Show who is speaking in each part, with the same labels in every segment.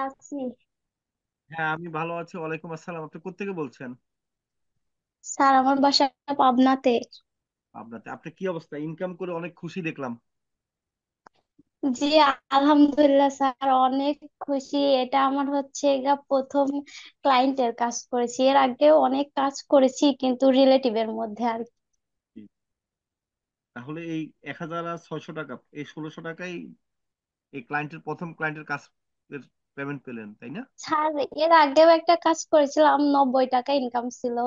Speaker 1: আছি।
Speaker 2: হ্যাঁ, আমি ভালো আছি। ওয়ালাইকুম আসসালাম। আপনি কোত্থেকে বলছেন?
Speaker 1: স্যার, আমার বাসা পাবনাতে।
Speaker 2: আপনাতে আপনি কি অবস্থা? ইনকাম করে অনেক খুশি দেখলাম।
Speaker 1: জি, আলহামদুলিল্লাহ স্যার, অনেক খুশি। এটা আমার হচ্ছে প্রথম ক্লায়েন্টের কাজ করেছি। এর আগেও অনেক কাজ করেছি, কিন্তু রিলেটিভের মধ্যে আর কি।
Speaker 2: জি। তাহলে এই 1,600 টাকা, এই 1600 টাকাই এই ক্লায়েন্টের প্রথম ক্লায়েন্টের কাজ পেমেন্ট পেলেন, তাই না?
Speaker 1: স্যার, এর আগেও একটা কাজ করেছিলাম, 90 টাকা ইনকাম ছিল।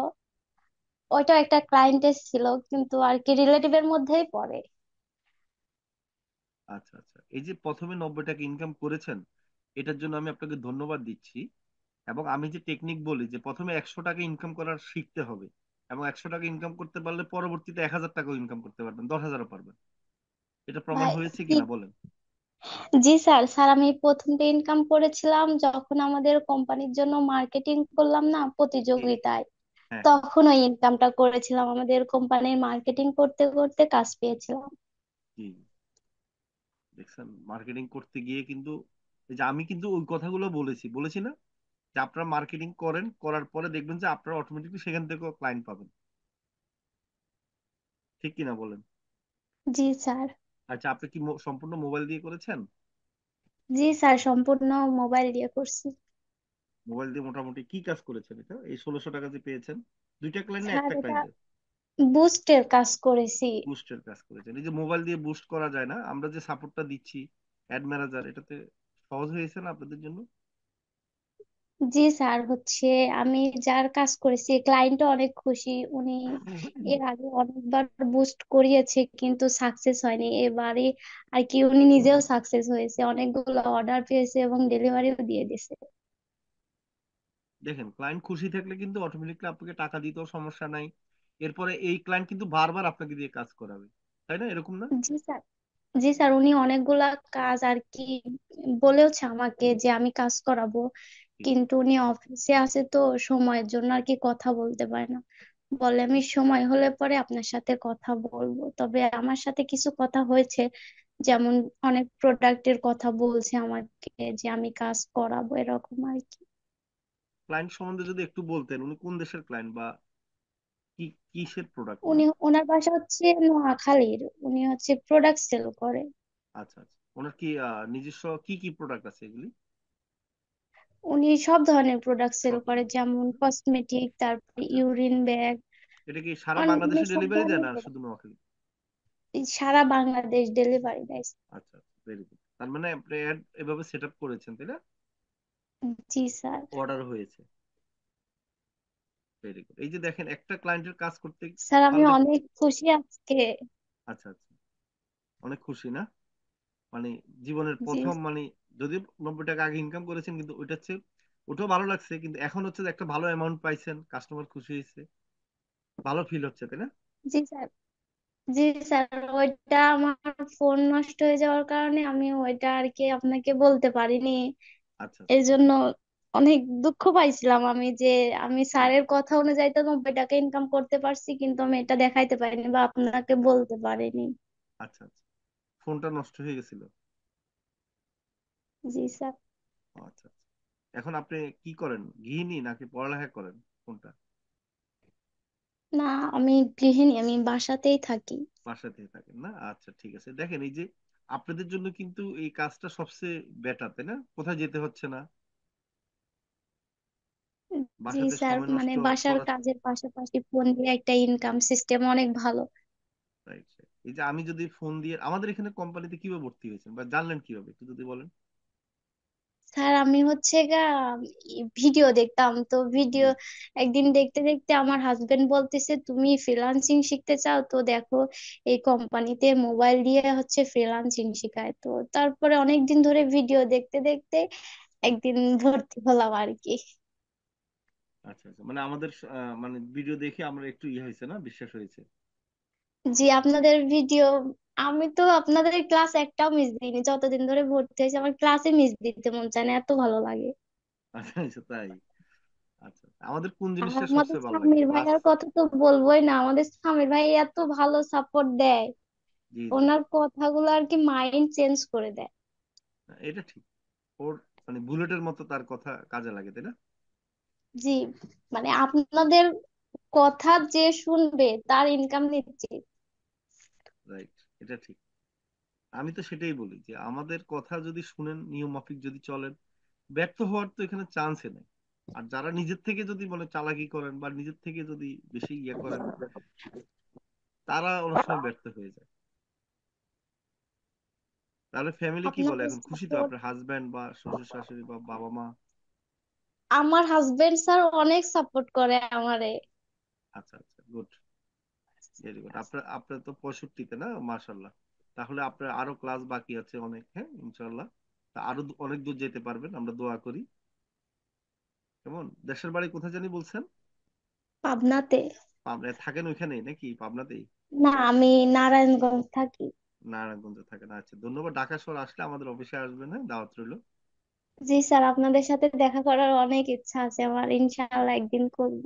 Speaker 1: ওইটা একটা ক্লায়েন্টের ছিল, কিন্তু আর কি রিলেটিভের মধ্যেই পড়ে।
Speaker 2: আচ্ছা আচ্ছা, এই যে প্রথমে 90 টাকা ইনকাম করেছেন, এটার জন্য আমি আপনাকে ধন্যবাদ দিচ্ছি। এবং আমি যে টেকনিক বলি যে প্রথমে 100 টাকা ইনকাম করার শিখতে হবে, এবং 100 টাকা ইনকাম করতে পারলে পরবর্তীতে 1,000 টাকাও ইনকাম করতে পারবেন, 10,000ও পারবেন। এটা প্রমাণ
Speaker 1: ভাই,
Speaker 2: হয়েছে
Speaker 1: কি?
Speaker 2: কিনা বলেন।
Speaker 1: জি স্যার, স্যার আমি প্রথমটা ইনকাম করেছিলাম যখন আমাদের কোম্পানির জন্য মার্কেটিং করলাম না
Speaker 2: জি।
Speaker 1: প্রতিযোগিতায়।
Speaker 2: হ্যাঁ হ্যাঁ।
Speaker 1: তখন ওই ইনকামটা করেছিলাম, আমাদের কোম্পানির মার্কেটিং করতে করতে কাজ পেয়েছিলাম।
Speaker 2: জি। দেখছেন, মার্কেটিং করতে গিয়ে কিন্তু এই যে আমি কিন্তু ওই কথাগুলো বলেছি বলেছি না, যে আপনারা মার্কেটিং করেন, করার পরে দেখবেন যে আপনারা অটোমেটিকলি সেখান থেকেও ক্লায়েন্ট পাবেন। ঠিক কিনা বলেন?
Speaker 1: জি স্যার।
Speaker 2: আচ্ছা, আপনি কি সম্পূর্ণ মোবাইল দিয়ে করেছেন?
Speaker 1: জি স্যার, সম্পূর্ণ মোবাইল দিয়ে করছি।
Speaker 2: মোবাইল দিয়ে মোটামুটি কি কাজ করেছেন এটা, এই 1600 টাকা যে পেয়েছেন? দুইটা ক্লায়েন্ট না
Speaker 1: স্যার,
Speaker 2: একটা
Speaker 1: এটা
Speaker 2: ক্লায়েন্টের?
Speaker 1: বুস্টের কাজ করেছি।
Speaker 2: বুস্টের কাজ করেছেন। এই যে মোবাইল দিয়ে বুস্ট করা যায় না, আমরা যে সাপোর্টটা দিচ্ছি, অ্যাড ম্যানেজার, এটাতে সহজ হয়েছে না আপনাদের জন্য?
Speaker 1: জি স্যার, হচ্ছে আমি যার কাজ করেছি ক্লায়েন্টও অনেক খুশি। উনি এর আগে অনেকবার বুস্ট করিয়েছে, কিন্তু সাকসেস হয়নি। এবারে আর কি উনি নিজেও সাকসেস হয়েছে, অনেকগুলো অর্ডার পেয়েছে এবং ডেলিভারিও দিয়ে দিয়েছে।
Speaker 2: দেখেন, ক্লায়েন্ট খুশি থাকলে কিন্তু অটোমেটিকলি আপনাকে টাকা দিতেও সমস্যা নাই। এরপরে এই ক্লায়েন্ট কিন্তু বারবার আপনাকে দিয়ে কাজ করাবে, তাই না? এরকম না?
Speaker 1: জি স্যার। জি স্যার, উনি অনেকগুলা কাজ আর কি বলেওছে আমাকে যে আমি কাজ করাবো,
Speaker 2: জি।
Speaker 1: কিন্তু উনি অফিসে আছে তো সময়ের জন্য আর কি কথা বলতে পারে না। বলে আমি সময় হলে পরে আপনার সাথে কথা বলবো। তবে আমার সাথে কিছু কথা হয়েছে, যেমন অনেক প্রোডাক্টের কথা বলছে আমাকে যে আমি কাজ করাবো, এরকম আর কি।
Speaker 2: ক্লায়েন্ট সম্বন্ধে যদি একটু বলতেন, উনি কোন দেশের ক্লায়েন্ট বা কি কিসের প্রোডাক্ট
Speaker 1: উনি,
Speaker 2: ওনার?
Speaker 1: ওনার বাসা হচ্ছে নোয়াখালীর। উনি হচ্ছে প্রোডাক্ট সেল করে।
Speaker 2: আচ্ছা আচ্ছা, ওনার কি নিজস্ব কি কি প্রোডাক্ট আছে এগুলি?
Speaker 1: উনি সব ধরনের প্রোডাক্ট সেল
Speaker 2: সব
Speaker 1: করে,
Speaker 2: ধরনের
Speaker 1: যেমন
Speaker 2: product, না?
Speaker 1: কসমেটিক, তারপরে
Speaker 2: আচ্ছা আচ্ছা।
Speaker 1: Urine bag.
Speaker 2: এটা কি সারা
Speaker 1: মানে
Speaker 2: বাংলাদেশে
Speaker 1: সব
Speaker 2: ডেলিভারি দেন
Speaker 1: ধরনের
Speaker 2: আর
Speaker 1: product।
Speaker 2: শুধু নোয়াখালী?
Speaker 1: সারা বাংলাদেশ ডেলিভারি দেয়।
Speaker 2: আচ্ছা আচ্ছা, ভেরি গুড। তার মানে আপনি অ্যাড এভাবে সেট আপ করেছেন, তাই না?
Speaker 1: জি স্যার।
Speaker 2: অর্ডার হয়েছে। Very good. এই যে দেখেন, একটা ক্লায়েন্টের কাজ করতে
Speaker 1: স্যার, আমি
Speaker 2: পারলে।
Speaker 1: অনেক খুশি আজকে।
Speaker 2: আচ্ছা আচ্ছা, অনেক খুশি না? মানে জীবনের
Speaker 1: জি।
Speaker 2: প্রথম, মানে যদি 90 টাকা আগে ইনকাম করেছেন, কিন্তু ওইটা হচ্ছে, ওটাও ভালো লাগছে, কিন্তু এখন হচ্ছে যে একটা ভালো অ্যামাউন্ট পাইছেন, কাস্টমার খুশি হয়েছে, ভালো ফিল হচ্ছে, তাই না?
Speaker 1: জি স্যার। জি স্যার, ওইটা আমার ফোন নষ্ট হয়ে যাওয়ার কারণে আমি ওইটা আর কি আপনাকে বলতে পারিনি।
Speaker 2: আচ্ছা
Speaker 1: এই
Speaker 2: আচ্ছা।
Speaker 1: জন্য অনেক দুঃখ পাইছিলাম আমি যে আমি
Speaker 2: জি।
Speaker 1: স্যারের কথা অনুযায়ী তো 90 টাকা ইনকাম করতে পারছি, কিন্তু আমি এটা দেখাইতে পারিনি বা আপনাকে বলতে পারিনি।
Speaker 2: আচ্ছা আচ্ছা, ফোনটা নষ্ট হয়ে গেছিল।
Speaker 1: জি স্যার।
Speaker 2: আচ্ছা আচ্ছা। এখন আপনি কি করেন, গৃহিণী নাকি পড়ালেখা করেন, কোনটা?
Speaker 1: না, আমি গৃহিণী, আমি বাসাতেই থাকি।
Speaker 2: বাসাতে থাকেন না? আচ্ছা ঠিক আছে। দেখেন, এই যে আপনাদের জন্য কিন্তু এই কাজটা সবচেয়ে বেটার, তাই না? কোথায় যেতে হচ্ছে না,
Speaker 1: জি
Speaker 2: বাসাতে
Speaker 1: স্যার,
Speaker 2: সময়
Speaker 1: মানে
Speaker 2: নষ্ট
Speaker 1: বাসার
Speaker 2: করা।
Speaker 1: কাজের পাশাপাশি ফোন দিয়ে একটা ইনকাম সিস্টেম অনেক ভালো।
Speaker 2: রাইট। এই যে আমি যদি ফোন দিয়ে আমাদের এখানে কোম্পানিতে কিভাবে ভর্তি হয়েছেন বা জানলেন কিভাবে, একটু যদি বলেন।
Speaker 1: স্যার, আমি হচ্ছে ভিডিও দেখতাম তো ভিডিও।
Speaker 2: জি।
Speaker 1: একদিন দেখতে দেখতে আমার হাজবেন্ড বলতেছে, তুমি ফ্রিল্যান্সিং শিখতে চাও তো দেখো, এই কোম্পানিতে মোবাইল দিয়ে হচ্ছে ফ্রিল্যান্সিং শেখায়। তো তারপরে অনেক দিন ধরে ভিডিও দেখতে দেখতে একদিন ভর্তি হলাম আর কি।
Speaker 2: আচ্ছা আচ্ছা, মানে আমাদের মানে ভিডিও দেখে আমরা একটু ইয়ে হয়েছে না, বিশ্বাস হয়েছে।
Speaker 1: জি, আপনাদের ভিডিও, আমি তো আপনাদের ক্লাস একটাও মিস দিইনি যতদিন ধরে ভর্তি হয়েছে। আমার ক্লাসে মিস দিতে মন চায় না, এত ভালো লাগে।
Speaker 2: আচ্ছা আচ্ছা, তাই? আচ্ছা, আমাদের কোন
Speaker 1: আর
Speaker 2: জিনিসটা
Speaker 1: আমাদের
Speaker 2: সবচেয়ে ভালো লাগে,
Speaker 1: সামির
Speaker 2: ক্লাস?
Speaker 1: ভাইয়ার কথা তো বলবোই না, আমাদের সামির ভাই এত ভালো সাপোর্ট দেয়।
Speaker 2: জি জি।
Speaker 1: ওনার কথাগুলো আর কি মাইন্ড চেঞ্জ করে দেয়।
Speaker 2: এটা ঠিক। ওর মানে বুলেটের মতো তার কথা কাজে লাগে, তাই না?
Speaker 1: জি, মানে আপনাদের কথা যে শুনবে তার ইনকাম নিশ্চিত।
Speaker 2: রাইট, এটা ঠিক। আমি তো সেটাই বলি যে আমাদের কথা যদি শুনেন, নিয়ম মাফিক যদি চলেন, ব্যর্থ হওয়ার তো এখানে চান্সই নেই। আর যারা নিজের থেকে যদি মানে চালাকি করেন বা নিজের থেকে যদি বেশি ইয়ে করেন, তারা অনেক সময় ব্যর্থ হয়ে যায়। তাহলে ফ্যামিলি কি বলে
Speaker 1: আপনাদের
Speaker 2: এখন, খুশি তো
Speaker 1: সাপোর্ট।
Speaker 2: আপনার হাজবেন্ড বা শ্বশুর শাশুড়ি বা বাবা মা?
Speaker 1: আমার হাজবেন্ড স্যার অনেক সাপোর্ট করে আমারে।
Speaker 2: আচ্ছা আচ্ছা, গুড, ভেরি গুড। আপনার আপনার তো 65-তে না, মাশাল্লাহ। তাহলে আপনার আরো ক্লাস বাকি আছে অনেক, হ্যাঁ ইনশাল্লাহ। তা আরো অনেক দূর যেতে পারবেন, আমরা দোয়া করি। কেমন, দেশের বাড়ি কোথায় জানি বলছেন?
Speaker 1: পাবনাতে।
Speaker 2: পাবনায় থাকেন ওইখানেই নাকি, পাবনাতেই?
Speaker 1: না, আমি নারায়ণগঞ্জ থাকি।
Speaker 2: নারায়ণগঞ্জে থাকেন, আচ্ছা। ধন্যবাদ, ঢাকা শহর আসলে আমাদের অফিসে আসবেন, হ্যাঁ, দাওয়াত রইল।
Speaker 1: জি স্যার, আপনাদের সাথে দেখা করার অনেক ইচ্ছা আছে আমার, ইনশাআল্লাহ একদিন করব।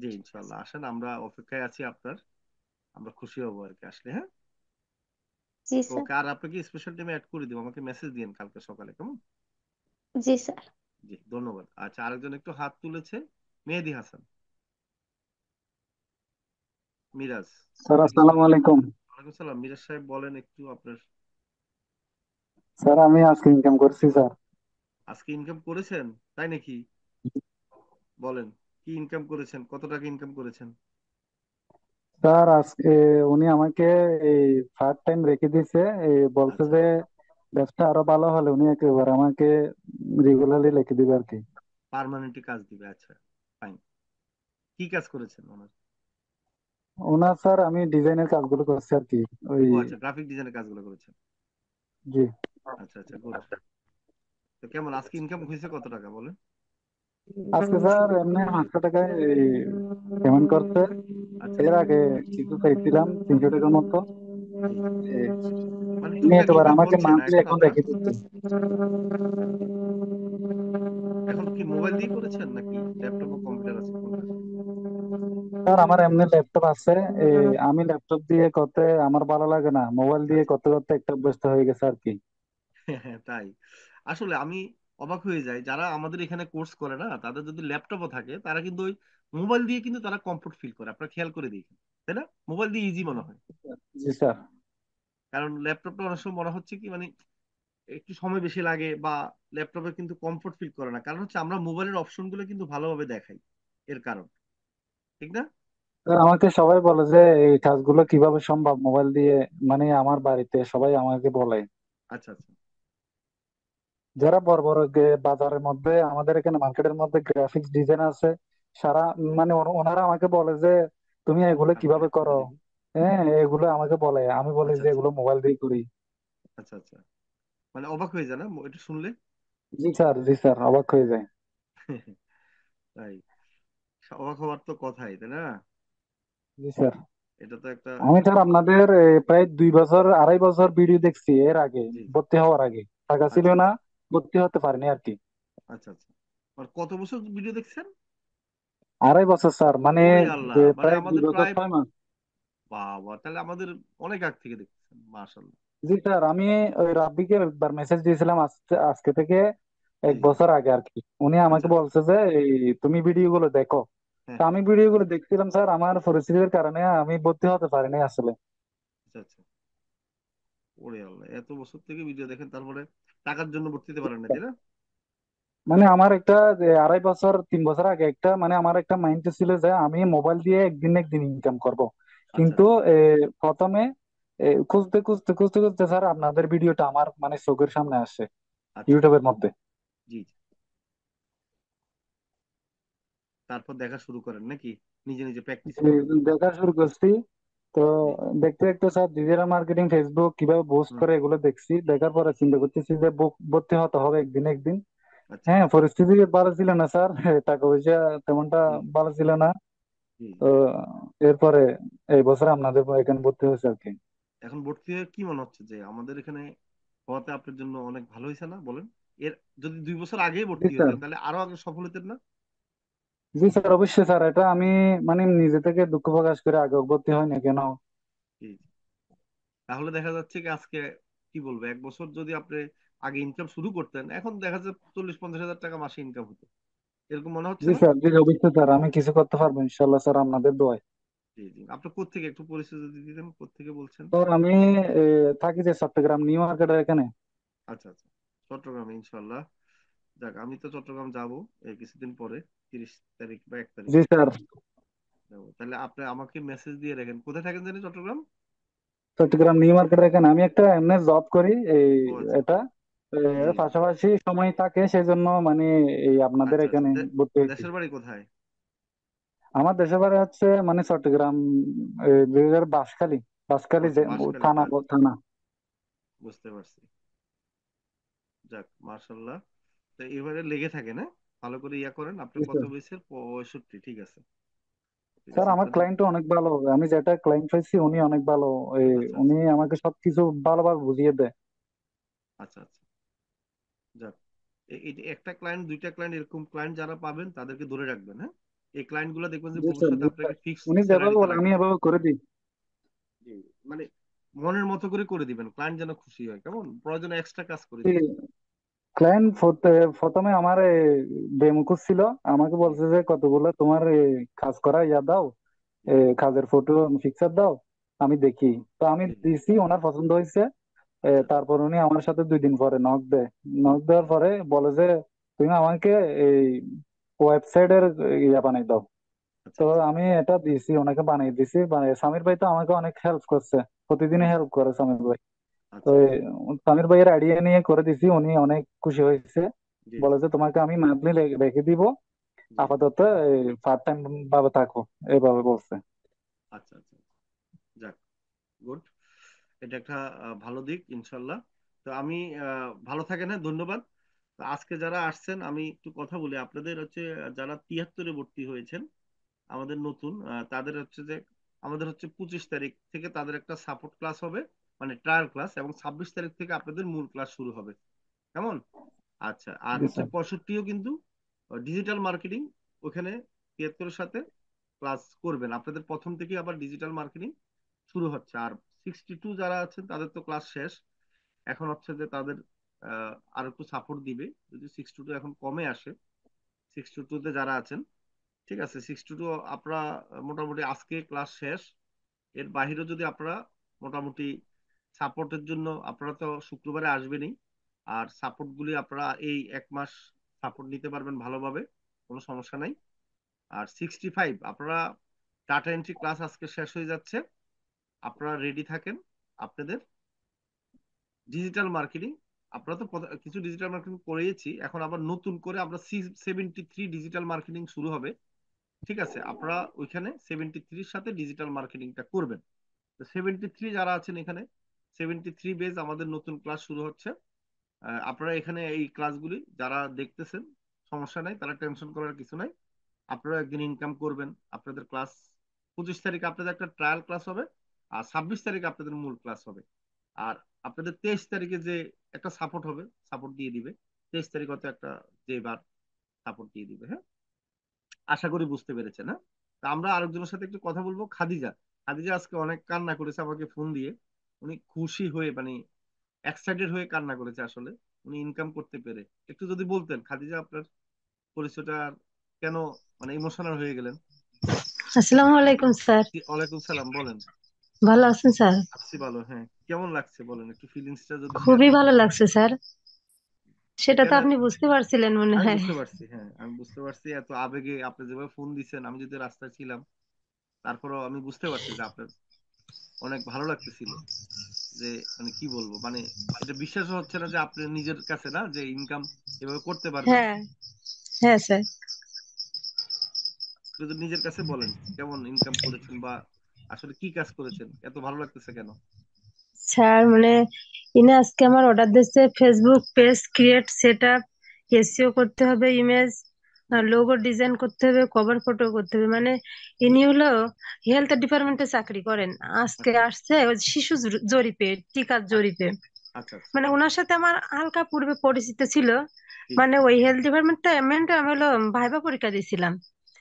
Speaker 2: জি ইনশাল্লাহ, আসেন, আমরা অপেক্ষায় আছি আপনার। আমরা খুশি হবো আর কি আসলে, হ্যাঁ।
Speaker 1: জি স্যার।
Speaker 2: ওকে, আর আপনাকে স্পেশাল টিমে অ্যাড করে দিব, আমাকে মেসেজ দিন কালকে সকালে, কেমন?
Speaker 1: জি স্যার।
Speaker 2: জি ধন্যবাদ। আচ্ছা, আরেকজন একটু হাত তুলেছে, মেহেদি হাসান, মিরাজ
Speaker 3: স্যার
Speaker 2: নাকি?
Speaker 3: আসসালামু আলাইকুম।
Speaker 2: ওয়ালাইকুম সালাম, মিরাজ সাহেব বলেন একটু আপনার।
Speaker 3: স্যার আমি আজকে ইনকাম করছি স্যার।
Speaker 2: আজকে ইনকাম করেছেন? তাই নাকি? বলেন, কি ইনকাম করেছেন, কত টাকা ইনকাম করেছেন?
Speaker 3: স্যার আজকে উনি আমাকে এই ফার্স্ট টাইম রেখে দিয়েছে, এই বলছে
Speaker 2: আচ্ছা,
Speaker 3: যে ব্যবসা আরো ভালো হলে উনি একেবারে আমাকে রেগুলারলি রেখে দিবে আর কি।
Speaker 2: পার্মানেন্টলি কাজ দিবে, আচ্ছা, ফাইন। কি কাজ করেছেন ওনার?
Speaker 3: ওনার স্যার আমি ডিজাইনের কাজগুলো করছি আর কি। ওই
Speaker 2: ও আচ্ছা, গ্রাফিক ডিজাইনের কাজগুলো করেছেন।
Speaker 3: জি।
Speaker 2: আচ্ছা আচ্ছা, গুড। তো কেমন আজকে ইনকাম হয়েছে, কত টাকা বলেন?
Speaker 3: আজকে স্যার এমনি 500 টাকায় পেমেন্ট করছে।
Speaker 2: আচ্ছা
Speaker 3: এর আগে কিছু চাইছিলাম 300 টাকার মতো।
Speaker 2: জি,
Speaker 3: এ,
Speaker 2: মানে
Speaker 3: উনি
Speaker 2: টুকটাক
Speaker 3: একেবারে
Speaker 2: ইনকাম
Speaker 3: আমাকে
Speaker 2: হচ্ছে না
Speaker 3: মান্থলি
Speaker 2: এখন
Speaker 3: এখন
Speaker 2: আপনার?
Speaker 3: রেখে দিচ্ছে।
Speaker 2: এখন কি মোবাইল দিয়ে করেছেন নাকি ল্যাপটপ ও কম্পিউটার আছে, কোনটা?
Speaker 3: স্যার আমার এমনি ল্যাপটপ আছে। এ, আমি ল্যাপটপ দিয়ে করতে আমার ভালো লাগে না, মোবাইল দিয়ে
Speaker 2: আচ্ছা,
Speaker 3: করতে করতে একটা অভ্যস্ত হয়ে গেছে আর কি।
Speaker 2: হ্যাঁ তাই। আসলে আমি অবাক হয়ে যাই, যারা আমাদের এখানে কোর্স করে না, তাদের যদি ল্যাপটপও থাকে, তারা কিন্তু ওই মোবাইল দিয়ে কিন্তু তারা কমফোর্ট ফিল করে, আপনারা খেয়াল করে দেখেন, তাই না? মোবাইল দিয়ে ইজি মনে হয়।
Speaker 3: জি স্যার।
Speaker 2: কারণ ল্যাপটপটা অনেক সময় মনে হচ্ছে কি মানে একটু সময় বেশি লাগে, বা ল্যাপটপে কিন্তু কমফোর্ট ফিল করে না, কারণ হচ্ছে আমরা মোবাইলের অপশন গুলো কিন্তু ভালোভাবে দেখাই, এর কারণ, ঠিক না?
Speaker 3: স্যার আমাকে সবাই বলে যে এই কাজগুলো কিভাবে সম্ভব মোবাইল দিয়ে, মানে আমার বাড়িতে সবাই আমাকে বলে,
Speaker 2: আচ্ছা আচ্ছা,
Speaker 3: যারা বড় বড় বাজারের মধ্যে আমাদের এখানে মার্কেটের মধ্যে গ্রাফিক্স ডিজাইন আছে সারা, মানে ওনারা আমাকে বলে যে তুমি এগুলো
Speaker 2: আমি একটু
Speaker 3: কিভাবে
Speaker 2: করে
Speaker 3: করো।
Speaker 2: দেখি।
Speaker 3: হ্যাঁ এগুলো আমাকে বলে, আমি বলি
Speaker 2: আচ্ছা
Speaker 3: যে
Speaker 2: আচ্ছা
Speaker 3: এগুলো মোবাইল দিয়ে করি।
Speaker 2: আচ্ছা আচ্ছা, মানে অবাক হয়ে যায় না এটা শুনলে?
Speaker 3: জি স্যার, জি স্যার, অবাক হয়ে যায়।
Speaker 2: তাই, অবাক হওয়ার তো কথাই, তাই না?
Speaker 3: জি স্যার।
Speaker 2: এটা তো একটা।
Speaker 3: আমি স্যার আপনাদের প্রায় 2 বছর 2.5 বছর ভিডিও দেখছি এর আগে,
Speaker 2: জি জি,
Speaker 3: ভর্তি হওয়ার আগে। টাকা ছিল
Speaker 2: আচ্ছা
Speaker 3: না,
Speaker 2: আচ্ছা
Speaker 3: ভর্তি হতে পারিনি আর কি।
Speaker 2: আচ্ছা আচ্ছা। আর কত বছর ভিডিও দেখছেন?
Speaker 3: 2.5 বছর স্যার, মানে
Speaker 2: ওরে আল্লাহ, মানে
Speaker 3: প্রায় দুই
Speaker 2: আমাদের
Speaker 3: বছর
Speaker 2: প্রায়,
Speaker 3: 6 মাস।
Speaker 2: বাবা, তাহলে আমাদের অনেক আগ থেকে দেখতেছেন, মাশাল্লাহ।
Speaker 3: জি স্যার, আমি ওই রাব্বিকে একবার মেসেজ দিয়েছিলাম আজকে আজকে থেকে এক
Speaker 2: জি জি,
Speaker 3: বছর আগে আর কি। উনি
Speaker 2: আচ্ছা
Speaker 3: আমাকে
Speaker 2: আচ্ছা,
Speaker 3: বলছে যে এই তুমি ভিডিও গুলো দেখো।
Speaker 2: হ্যাঁ
Speaker 3: তা
Speaker 2: হ্যাঁ,
Speaker 3: আমি ভিডিও গুলো দেখছিলাম স্যার, আমার পরিস্থিতির কারণে আমি ভর্তি হতে পারিনি আসলে।
Speaker 2: আচ্ছা আচ্ছা। ওরে আল্লাহ, এত বছর থেকে ভিডিও দেখেন, তারপরে টাকার জন্য ভর্তি হতে পারেন না, তাই না?
Speaker 3: মানে আমার একটা যে 2.5 বছর 3 বছর আগে একটা, মানে আমার একটা মাইন্ড ছিল যে আমি মোবাইল দিয়ে একদিন না একদিন ইনকাম করব।
Speaker 2: আচ্ছা
Speaker 3: কিন্তু
Speaker 2: আচ্ছা
Speaker 3: প্রথমে খুঁজতে খুঁজতে খুঁজতে খুঁজতে স্যার আপনাদের ভিডিওটা আমার মানে চোখের সামনে আসে
Speaker 2: আচ্ছা আচ্ছা,
Speaker 3: ইউটিউবের মধ্যে।
Speaker 2: জি জি। তারপর দেখা শুরু করেন নাকি, নিজে নিজে প্র্যাকটিস করেন?
Speaker 3: দেখা শুরু করছি। তো
Speaker 2: জি,
Speaker 3: দেখতে দেখতে স্যার ডিজিটাল মার্কেটিং ফেসবুক কিভাবে বুস্ট
Speaker 2: হুম,
Speaker 3: করে এগুলো দেখছি, দেখার পরে চিন্তা করতেছি যে ভর্তি হতে হবে একদিন একদিন।
Speaker 2: আচ্ছা
Speaker 3: হ্যাঁ
Speaker 2: আচ্ছা,
Speaker 3: পরিস্থিতি ভালো ছিল না স্যার, টাকা পয়সা তেমনটা
Speaker 2: জি
Speaker 3: ভালো ছিল না।
Speaker 2: জি জি।
Speaker 3: তো এরপরে এই বছর আপনাদের এখানে ভর্তি হয়েছে আর কি।
Speaker 2: এখন ভর্তি হয়ে কি মনে হচ্ছে যে আমাদের এখানে হওয়াতে আপনার জন্য অনেক ভালো হয়েছে না, বলেন? এর যদি 2 বছর আগেই
Speaker 3: জি
Speaker 2: ভর্তি
Speaker 3: স্যার।
Speaker 2: হতেন, তাহলে আরো আগে সফল হতেন না?
Speaker 3: জি স্যার অবশ্যই স্যার, এটা আমি মানে নিজে থেকে দুঃখ প্রকাশ করে আগে ভর্তি হয় না কেন।
Speaker 2: জি জি। তাহলে দেখা যাচ্ছে কি আজকে, কি বলবো, 1 বছর যদি আপনি আগে ইনকাম শুরু করতেন, এখন দেখা যাচ্ছে 40-50 হাজার টাকা মাসে ইনকাম হতো, এরকম মনে হচ্ছে
Speaker 3: জি
Speaker 2: না?
Speaker 3: স্যার, জি অবশ্যই স্যার, আমি কিছু করতে পারবো ইনশাল্লাহ স্যার, আপনাদের দোয়ায়।
Speaker 2: জি জি, আপনি কোত্থেকে একটু পরিচয় যদি দিতেন, কোত্থেকে বলছেন?
Speaker 3: স্যার আমি থাকি যে চট্টগ্রাম নিউ মার্কেটের এখানে।
Speaker 2: আচ্ছা আচ্ছা, চট্টগ্রামে ইনশাল্লাহ। যাক, আমি তো চট্টগ্রাম যাব এই কিছুদিন পরে, 30 তারিখ বা 1 তারিখ
Speaker 3: জি স্যার,
Speaker 2: যাবো। তাহলে আপনি আমাকে মেসেজ দিয়ে রাখেন, কোথায় থাকেন জানি চট্টগ্রাম?
Speaker 3: চট্টগ্রাম নিউ মার্কেটের এখানে আমি একটা এমনি জব করি এই
Speaker 2: ও আচ্ছা
Speaker 3: এটা
Speaker 2: জি জি,
Speaker 3: পাশাপাশি সময় থাকে সেই জন্য মানে এই আপনাদের
Speaker 2: আচ্ছা আচ্ছা,
Speaker 3: এখানে ভর্তি হয়েছি।
Speaker 2: দেশের বাড়ি কোথায়?
Speaker 3: আমার দেশের বাড়ি হচ্ছে মানে চট্টগ্রাম, বিভাগের বাঁশখালী।
Speaker 2: ও
Speaker 3: বাঁশখালী
Speaker 2: আচ্ছা,
Speaker 3: যে
Speaker 2: বাঁশখালীতে,
Speaker 3: থানা,
Speaker 2: আচ্ছা,
Speaker 3: থানা।
Speaker 2: বুঝতে পারছি। যাক মার্শাল্লাহ। তো এবারে লেগে থাকে না, ভালো করে ইয়া করেন। আপনি
Speaker 3: জি
Speaker 2: কত
Speaker 3: স্যার।
Speaker 2: বয়সের? 65, ঠিক আছে, ঠিক
Speaker 3: স্যার
Speaker 2: আছে
Speaker 3: আমার
Speaker 2: তাহলে।
Speaker 3: ক্লায়েন্ট অনেক ভালো, আমি যেটা ক্লায়েন্ট পাইছি উনি অনেক ভালো।
Speaker 2: আচ্ছা
Speaker 3: উনি
Speaker 2: আচ্ছা
Speaker 3: আমাকে সবকিছু ভালোভাবে বুঝিয়ে দেয়।
Speaker 2: আচ্ছা আচ্ছা, যাক। এই যে একটা ক্লায়েন্ট, দুইটা ক্লায়েন্ট, এরকম ক্লায়েন্ট যারা পাবেন তাদেরকে ধরে রাখবেন, হ্যাঁ। এই ক্লায়েন্ট গুলো দেখবেন যে
Speaker 3: জি স্যার,
Speaker 2: ভবিষ্যতে
Speaker 3: জি স্যার।
Speaker 2: আপনাকে ফিক্সড
Speaker 3: উনি যেভাবে
Speaker 2: স্যালারিতে
Speaker 3: বলে আমি
Speaker 2: রাখবে।
Speaker 3: এভাবে করে দিই।
Speaker 2: জি, মানে মনের মতো করে দিবেন, ক্লায়েন্ট যেন খুশি হয়, কেমন, প্রয়োজনে এক্সট্রা কাজ করে দিবেন।
Speaker 3: ক্লায়েন্ট প্রথমে আমার বেমুখুজ ছিল। আমাকে
Speaker 2: জি
Speaker 3: বলছে যে কতগুলো তোমার কাজ করা ইয়া দাও,
Speaker 2: জি
Speaker 3: কাজের ফটো পিকচার দাও, আমি দেখি। তো আমি
Speaker 2: জি জি,
Speaker 3: দিছি, ওনার পছন্দ হয়েছে।
Speaker 2: আচ্ছা আচ্ছা
Speaker 3: তারপর উনি আমার সাথে 2 দিন পরে নক দেয়। নক দেওয়ার পরে বলে যে তুমি আমাকে এই ওয়েবসাইটের ইয়া বানাই দাও।
Speaker 2: আচ্ছা
Speaker 3: তো
Speaker 2: আচ্ছা
Speaker 3: আমি এটা দিছি, ওনাকে বানিয়ে দিছি। সামির ভাই তো আমাকে অনেক হেল্প করছে, প্রতিদিনই
Speaker 2: জি
Speaker 3: হেল্প করে সামির ভাই। তো
Speaker 2: আচ্ছা আচ্ছা,
Speaker 3: সামির ভাইয়ের আইডিয়া নিয়ে করে দিছি, উনি অনেক খুশি হয়েছে।
Speaker 2: জি
Speaker 3: বলে
Speaker 2: জি
Speaker 3: যে তোমাকে আমি মান্থলি রেখে দিব,
Speaker 2: জি,
Speaker 3: আপাতত পার্ট টাইম ভাবে থাকো, এইভাবে বলছে।
Speaker 2: আচ্ছা আচ্ছা, যাক, গুড। এটা একটা ভালো দিক ইনশাল্লাহ। তো আমি ভালো থাকেন, হ্যাঁ, ধন্যবাদ। তো আজকে যারা আসছেন, আমি একটু কথা বলি আপনাদের হচ্ছে, যারা 73-এ ভর্তি হয়েছেন আমাদের নতুন, তাদের হচ্ছে যে আমাদের হচ্ছে 25 তারিখ থেকে তাদের একটা সাপোর্ট ক্লাস হবে, মানে ট্রায়াল ক্লাস, এবং 26 তারিখ থেকে আপনাদের মূল ক্লাস শুরু হবে, কেমন? আচ্ছা, আর
Speaker 3: জি
Speaker 2: হচ্ছে
Speaker 3: স্যার।
Speaker 2: 65ও কিন্তু ডিজিটাল মার্কেটিং ওখানে 73-এর সাথে ক্লাস করবেন আপনাদের, প্রথম থেকে আবার ডিজিটাল মার্কেটিং শুরু হচ্ছে। আর 62 যারা আছেন তাদের তো ক্লাস শেষ, এখন হচ্ছে যে তাদের আর একটু সাপোর্ট দিবে, যদি 62 এখন কমে আসে। 62-তে যারা আছেন, ঠিক আছে, 62 আপনারা মোটামুটি আজকে ক্লাস শেষ, এর বাইরেও যদি আপনারা মোটামুটি সাপোর্টের জন্য, আপনারা তো শুক্রবারে আসবেনই, আর সাপোর্ট গুলি আপনারা এই 1 মাস সাপোর্ট নিতে পারবেন ভালোভাবে, কোনো সমস্যা নাই। আর 65 আপনারা, ডাটা এন্ট্রি ক্লাস আজকে শেষ হয়ে যাচ্ছে, আপনারা রেডি থাকেন। আপনাদের ডিজিটাল মার্কেটিং, আপনারা তো কিছু ডিজিটাল মার্কেটিং করেছি, এখন আবার নতুন করে আমরা 73 ডিজিটাল মার্কেটিং শুরু হবে, ঠিক আছে, আপনারা ওইখানে 73-র সাথে ডিজিটাল মার্কেটিংটা করবেন। তো 73 যারা আছেন এখানে, 73 বেজ আমাদের নতুন ক্লাস শুরু হচ্ছে। আপনারা এখানে এই ক্লাসগুলি যারা দেখতেছেন, সমস্যা নাই, তারা টেনশন করার কিছু নাই। আপনারা একদিন ইনকাম করবেন। আপনাদের ক্লাস 25 তারিখে আপনাদের একটা ট্রায়াল ক্লাস হবে, আর 26 তারিখে আপনাদের মূল ক্লাস হবে। আর আপনাদের 23 তারিখে যে একটা সাপোর্ট হবে, সাপোর্ট দিয়ে দিবে। 23 তারিখ হতে একটা যে বার সাপোর্ট দিয়ে দিবে, হ্যাঁ। আশা করি বুঝতে পেরেছেন, হ্যাঁ। তা আমরা আরেকজনের সাথে একটু কথা বলবো, খাদিজা। খাদিজা আজকে অনেক কান্না করেছে আমাকে ফোন দিয়ে, উনি খুশি হয়ে, মানে এক্সাইটেড হয়ে কান্না করেছে আসলে, উনি ইনকাম করতে পেরে। একটু যদি বলতেন খাদিজা, আপনার পরিচয়টা, কেন মানে ইমোশনাল হয়ে গেলেন?
Speaker 1: আসসালামু আলাইকুম স্যার।
Speaker 2: ওয়ালাইকুম সালাম, বলেন।
Speaker 1: ভালো আছেন স্যার?
Speaker 2: আছি ভালো, হ্যাঁ। কেমন লাগছে বলেন, একটু ফিলিংসটা যদি শেয়ার
Speaker 1: খুবই ভালো
Speaker 2: করতেন।
Speaker 1: লাগছে স্যার। সেটা তো
Speaker 2: কেন?
Speaker 1: আপনি বুঝতে পারছিলেন মনে
Speaker 2: আমি
Speaker 1: হয়।
Speaker 2: বুঝতে পারছি, হ্যাঁ, আমি বুঝতে পারছি, এত আবেগে আপনি যেভাবে ফোন দিচ্ছেন, আমি যদি রাস্তায় ছিলাম, তারপরেও আমি বুঝতে পারছি যে আপনার অনেক ভালো লাগতেছিল। যে মানে কি বলবো, মানে এটা বিশ্বাস হচ্ছে না যে আপনি নিজের কাছে না, যে ইনকাম এভাবে করতে পারবেন।
Speaker 1: হ্যাঁ, হ্যাঁ স্যার।
Speaker 2: যদি নিজের কাছে বলেন কেমন ইনকাম করেছেন, বা আসলে কি কাজ করেছেন, এত ভালো লাগতেছে কেন?
Speaker 1: স্যার মানে ইনি আজকে আমার অর্ডার দিচ্ছে Facebook page create set up, SEO করতে হবে, ইমেজ
Speaker 2: জি
Speaker 1: লোগো ডিজাইন করতে হবে, কভার ফটো করতে হবে। মানে ইনি হলো হেলথ ডিপার্টমেন্টে চাকরি করেন। আজকে
Speaker 2: আচ্ছা
Speaker 1: আসছে ওই শিশু জরিপে, টিকার
Speaker 2: আচ্ছা
Speaker 1: জরিপে।
Speaker 2: আচ্ছা আচ্ছা,
Speaker 1: মানে ওনার সাথে আমার হালকা পূর্বে পরিচিত ছিল।
Speaker 2: জি
Speaker 1: মানে ওই হেলথ ডিপার্টমেন্টটা এমনটা আমি হলো ভাইবা পরীক্ষা দিয়েছিলাম।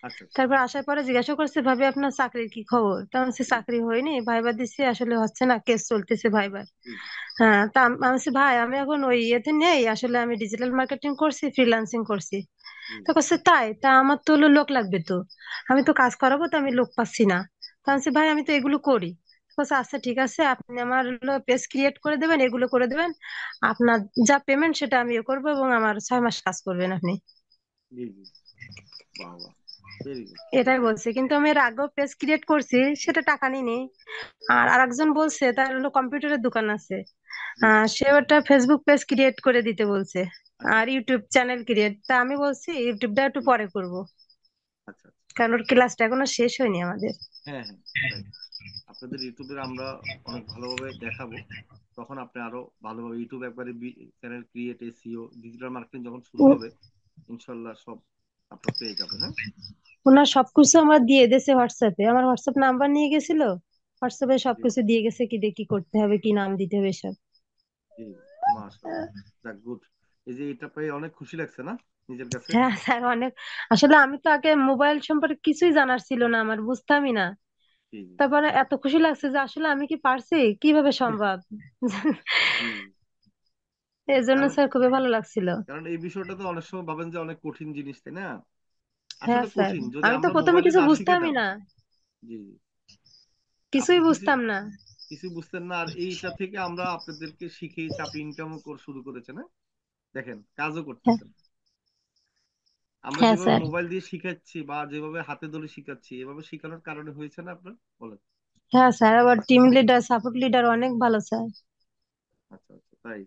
Speaker 2: আচ্ছা আচ্ছা।
Speaker 4: তারপর আসার পরে জিজ্ঞাসা করছে, ভাবি আপনার চাকরির কি খবর? তখন সে
Speaker 2: জি
Speaker 4: চাকরি হয়নি, ভাইবা দিচ্ছে, আসলে হচ্ছে না, কেস চলতেছে ভাইবার।
Speaker 2: জি জি
Speaker 4: হ্যাঁ, তা আমি বলছি, ভাই আমি এখন ওই ইয়েতে নেই, আসলে আমি ডিজিটাল মার্কেটিং করছি, ফ্রিল্যান্সিং করছি।
Speaker 2: জি
Speaker 4: তো বলছে, তাই? তা আমার তো হলো লোক লাগবে তো, আমি তো কাজ করাবো, তো আমি লোক পাচ্ছি না। তা আমি বলছি, ভাই আমি তো এগুলো করি। বলছে, আচ্ছা ঠিক আছে, আপনি আমার হলো পেজ ক্রিয়েট করে দেবেন, এগুলো করে দেবেন, আপনার যা পেমেন্ট সেটা আমি ইয়ে করবো, এবং আমার 6 মাস কাজ করবেন আপনি।
Speaker 2: জি জি। বাহ বাহ, ভেরি গুড।
Speaker 4: এটাই বলছে, কিন্তু আমি এর আগেও পেজ ক্রিয়েট করছি, সেটা টাকা নিনি। আর আরেকজন বলছে, তার হলো কম্পিউটারের দোকান আছে,
Speaker 2: জি
Speaker 4: সে ওটা ফেসবুক পেজ ক্রিয়েট করে দিতে বলছে,
Speaker 2: আচ্ছা
Speaker 4: আর ইউটিউব চ্যানেল ক্রিয়েট। তা আমি বলছি ইউটিউবটা একটু পরে করব,
Speaker 2: আচ্ছা আচ্ছা।
Speaker 4: কারণ ওর ক্লাসটা এখনো শেষ হয়নি আমাদের।
Speaker 2: হ্যাঁ হ্যাঁ, রাইট। আপনাদের ইউটিউবের আমরা অনেক ভালোভাবে দেখাবো, তখন আপনি আরো ভালোভাবে ইউটিউব একবারে channel create, SEO, digital marketing যখন শুরু
Speaker 4: উ-
Speaker 2: হবে, ইনশাল্লাহ সব আপনারা পেয়ে যাবেন। হ্যাঁ
Speaker 4: ওনার সবকিছু আমার দিয়ে দিয়েছে হোয়াটসঅ্যাপে, আমার হোয়াটসঅ্যাপ নাম্বার নিয়ে গেছিল, হোয়াটসঅ্যাপে
Speaker 2: জি
Speaker 4: সবকিছু দিয়ে গেছে, কি দিয়ে কি করতে হবে, কি নাম দিতে হবে সব।
Speaker 2: জি, মাশাআল্লাহ, যাক গুড। এই যে এটা পেয়ে অনেক খুশি লাগছে না নিজের কাছে?
Speaker 4: হ্যাঁ স্যার, অনেক। আসলে আমি তো আগে মোবাইল সম্পর্কে কিছুই জানার ছিল না আমার, বুঝতামই না।
Speaker 2: জি জি
Speaker 4: তারপরে এত খুশি লাগছে যে আসলে আমি কি পারছি, কিভাবে সম্ভব।
Speaker 2: জি।
Speaker 4: এই জন্য
Speaker 2: কারণ
Speaker 4: স্যার খুবই ভালো লাগছিল।
Speaker 2: কারণ এই বিষয়টা তো অনেক সময় ভাবেন যে অনেক কঠিন জিনিস, তাই না?
Speaker 4: হ্যাঁ
Speaker 2: আসলে
Speaker 4: স্যার,
Speaker 2: কঠিন যদি
Speaker 4: আমি তো
Speaker 2: আমরা
Speaker 4: প্রথমে
Speaker 2: মোবাইলে
Speaker 4: কিছু
Speaker 2: না
Speaker 4: বুঝতামই
Speaker 2: শিখাইতাম।
Speaker 4: না,
Speaker 2: জি জি। আপনি
Speaker 4: কিছুই
Speaker 2: কিছু
Speaker 4: বুঝতাম না।
Speaker 2: কিছু বুঝতেন না, আর এইটা থেকে আমরা আপনাদেরকে শিখিয়েছি, আপনি ইনকামও শুরু করেছেন। হ্যাঁ? দেখেন কাজও
Speaker 4: হ্যাঁ।
Speaker 2: করতেছেন। আমরা
Speaker 4: হ্যাঁ
Speaker 2: যেভাবে
Speaker 4: স্যার।
Speaker 2: মোবাইল দিয়ে শিখাচ্ছি বা যেভাবে হাতে ধরে শিখাচ্ছি, এভাবে শেখানোর কারণে হয়েছে না আপনার? বলেন।
Speaker 4: হ্যাঁ স্যার, আবার টিম লিডার, সাপোর্ট লিডার অনেক ভালো স্যার।
Speaker 2: আচ্ছা আচ্ছা, তাই।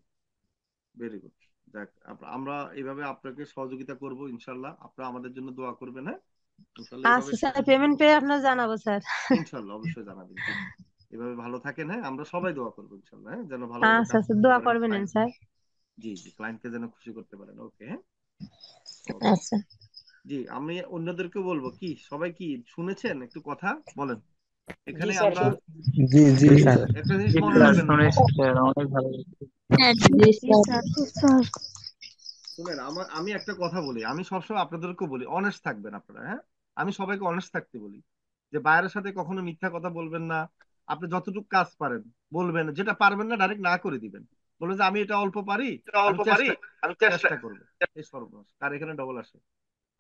Speaker 2: Very good. যাক, আমরা এইভাবে আপনাকে সহযোগিতা করব ইনশাল্লাহ। আপনারা আমাদের জন্য দোয়া করবেন। হ্যাঁ, ইনশাল্লাহ এভাবে
Speaker 4: আচ্ছা স্যার, পেমেন্ট পেয়ে আপনার জানাবো স্যার।
Speaker 2: ইনশাল্লাহ অবশ্যই জানাবেন। জি, এভাবে ভালো থাকেন। হ্যাঁ, আমরা সবাই দোয়া করবো ইনশাল্লাহ, হ্যাঁ, যেন ভালোভাবে
Speaker 4: আচ্ছা
Speaker 2: কাজ
Speaker 4: আচ্ছা,
Speaker 2: করতে
Speaker 4: দোয়া
Speaker 2: পারেন
Speaker 4: করবেন
Speaker 2: ক্লায়েন্ট।
Speaker 4: স্যার।
Speaker 2: জি জি, ক্লায়েন্টকে যেন খুশি করতে পারেন। ওকে, হ্যাঁ, ওকে।
Speaker 4: আচ্ছা।
Speaker 2: জি, আমি অন্যদেরকে বলবো, কি সবাই কি শুনেছেন একটু কথা বলেন?
Speaker 3: জি
Speaker 2: এখানে
Speaker 3: স্যার,
Speaker 2: আমরা
Speaker 3: জি জি
Speaker 2: এই
Speaker 3: স্যার।
Speaker 2: একটা জিনিস
Speaker 3: জি
Speaker 2: মনে
Speaker 3: স্যার,
Speaker 2: রাখবেন।
Speaker 3: শুনেছি স্যার, অনেক ভালো লাগছে।
Speaker 1: হ্যাঁ,
Speaker 4: জি
Speaker 1: জি
Speaker 4: স্যার।
Speaker 1: স্যার। স্যার।
Speaker 2: শুনেন, আমি একটা কথা বলি, আমি সবসময় আপনাদেরকে বলি, অনেস্ট থাকবেন আপনারা। হ্যাঁ, আমি সবাইকে অনেস্ট থাকতে বলি, যে বাইরের সাথে কখনো মিথ্যা কথা বলবেন না। আপনি যতটুকু কাজ পারেন বলবেন, যেটা পারবেন না ডাইরেক্ট না করে দিবেন। বলবেন যে আমি এটা অল্প পারি, আমি চেষ্টা চেষ্টা করবো। এই সর্বনাশ, কার এখানে ডবল আসে।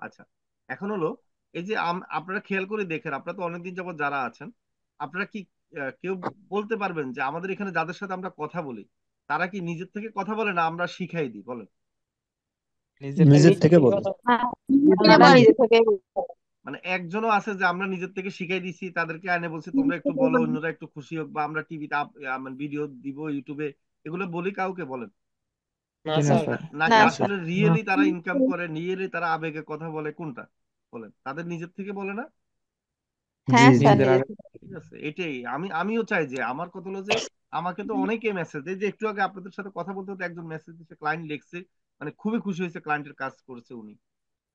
Speaker 2: আচ্ছা, এখন হলো এই যে আপনারা খেয়াল করে দেখেন, আপনারা তো অনেকদিন যাবত যারা আছেন, আপনারা কি কেউ বলতে পারবেন যে আমাদের এখানে যাদের সাথে আমরা কথা বলি, তারা কি নিজের থেকে কথা বলে না আমরা শিখাই দিই? বলেন।
Speaker 3: নিজের থেকে বলে।
Speaker 1: হ্যাঁ,
Speaker 4: আমরা
Speaker 1: বলে।
Speaker 4: নিজে থেকে।
Speaker 2: মানে একজনও আছে যে আমরা নিজের থেকে শিখাই দিছি, তাদেরকে আনে বলছি তোমরা একটু বলো, অন্যরা একটু খুশি হোক, বা আমরা টিভিতে ভিডিও দিব, ইউটিউবে, এগুলো বলি কাউকে? বলেন।
Speaker 3: না স্যার।
Speaker 2: নাকি
Speaker 1: না
Speaker 2: আসলে
Speaker 1: স্যার।
Speaker 2: রিয়েলি তারা ইনকাম করে, রিয়েলি তারা আবেগে কথা বলে, কোনটা? বলেন, তাদের নিজের থেকে বলে না?
Speaker 3: জি
Speaker 1: হ্যাঁ
Speaker 3: জি।
Speaker 1: স্যার।
Speaker 2: ঠিক আছে, এটাই আমিও চাই যে, আমার কথা হলো যে, আমাকে তো অনেকে মেসেজ দেয়, যে একটু আগে আপনাদের সাথে কথা বলতে হতে একজন মেসেজ দিচ্ছে, ক্লায়েন্ট লিখছে, মানে খুবই খুশি হয়েছে, ক্লায়েন্টের কাজ করেছে উনি।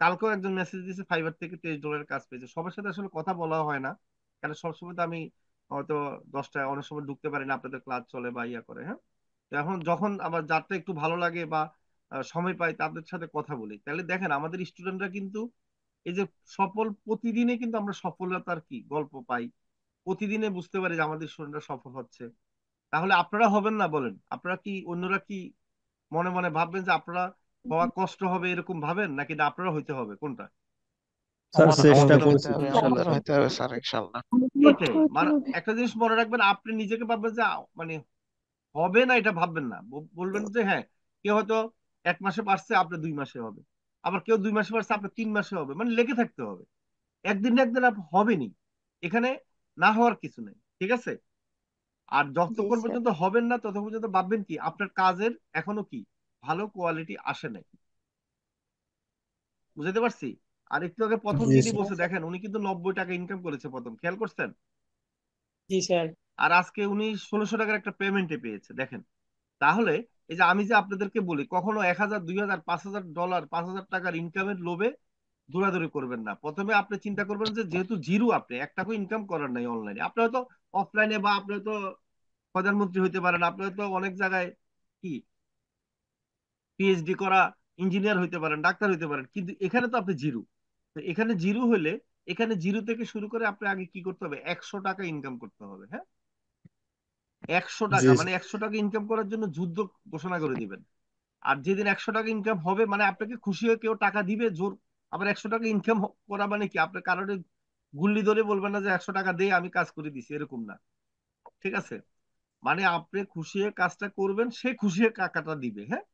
Speaker 2: কালকেও একজন মেসেজ দিয়েছে, ফাইবার থেকে $23 কাজ পেয়েছে। সবার সাথে আসলে কথা বলা হয় না, কারণ সবসময় তো আমি হয়তো 10টায় অনেক সময় ঢুকতে পারি না, আপনাদের ক্লাস চলে বা ইয়া করে। হ্যাঁ, তো এখন যখন আবার যারটা একটু ভালো লাগে বা সময় পাই, তাদের সাথে কথা বলি। তাহলে দেখেন আমাদের স্টুডেন্টরা কিন্তু এই যে সফল, প্রতিদিনে কিন্তু আমরা সফলতার কি গল্প পাই, প্রতিদিনে বুঝতে পারি যে আমাদের স্টুডেন্টরা সফল হচ্ছে। তাহলে আপনারা হবেন না? বলেন, আপনারা কি, অন্যরা কি মনে মনে ভাববেন যে আপনারা হওয়া কষ্ট হবে, এরকম ভাবেন, নাকি না আপনারা হইতে হবে, কোনটা?
Speaker 3: স্যার চেষ্টা
Speaker 5: আমাদের হইতে
Speaker 3: করছি
Speaker 5: হবে,
Speaker 3: ইনশাল্লাহ
Speaker 5: আমাদের
Speaker 3: স্যার।
Speaker 5: হইতে হবে স্যার, ইনশাল্লাহ।
Speaker 2: এটাই মানে, একটা জিনিস মনে রাখবেন, আপনি নিজেকে ভাববেন যে মানে হবে না এটা ভাববেন না, বলবেন যে হ্যাঁ, কেউ হয়তো 1 মাসে পারছে, আপনার 2 মাসে হবে। আবার কেউ 2 মাসে পারছে, আপনার 3 মাসে হবে। মানে লেগে থাকতে হবে, একদিন না একদিন হবেনি। এখানে না হওয়ার কিছু নেই, ঠিক আছে? আর
Speaker 1: জি
Speaker 2: যতক্ষণ
Speaker 1: স্যার।
Speaker 2: পর্যন্ত হবেন না, ততক্ষণ পর্যন্ত ভাববেন কি আপনার কাজের এখনো কি ভালো কোয়ালিটি আসে নাই। বুঝতে পারছি? আর একটু আগে প্রথম
Speaker 3: জি
Speaker 2: যিনি
Speaker 3: স্যার।
Speaker 2: বসে, দেখেন উনি কিন্তু $90 ইনকাম করেছে প্রথম, খেয়াল করছেন?
Speaker 3: জি স্যার।
Speaker 2: আর আজকে উনি 1600 টাকার একটা পেমেন্টে পেয়েছে, দেখেন। তাহলে এই যে আমি যে আপনাদেরকে বলি, কখনো 1,000, 2,000, $5,000, $5,000 ইনকামের লোভে দৌড়াদৌড়ি করবেন না। প্রথমে আপনি চিন্তা করবেন যে, যেহেতু জিরো, আপনি 1 টাকা ইনকাম করার নাই অনলাইনে, আপনি হয়তো অফলাইনে, বা আপনি হয়তো প্রধানমন্ত্রী হইতে পারেন, আপনি হয়তো অনেক জায়গায় কি পিএইচডি করা ইঞ্জিনিয়ার হইতে পারেন, ডাক্তার হইতে পারেন, কিন্তু এখানে তো আপনি জিরো। তো এখানে জিরো হলে এখানে জিরো থেকে শুরু করে আপনি আগে কি করতে হবে, 100 টাকা ইনকাম করতে হবে। হ্যাঁ, 100 টাকা,
Speaker 3: জি
Speaker 2: মানে
Speaker 3: স্যার।
Speaker 2: 100 টাকা ইনকাম করার জন্য যুদ্ধ ঘোষণা করে দিবেন। আর যেদিন 100 টাকা ইনকাম হবে, মানে আপনাকে খুশি হয়ে কেউ টাকা দিবে জোর। আবার 100 টাকা ইনকাম করা মানে কি, আপনার কারণে গুল্লি ধরে বলবেন না যে 100 টাকা দে আমি কাজ করে দিছি, এরকম না। ঠিক আছে, মানে আপনি খুশি হয়ে কাজটা করবেন, সে খুশি হয়ে টাকাটা দিবে। হ্যাঁ,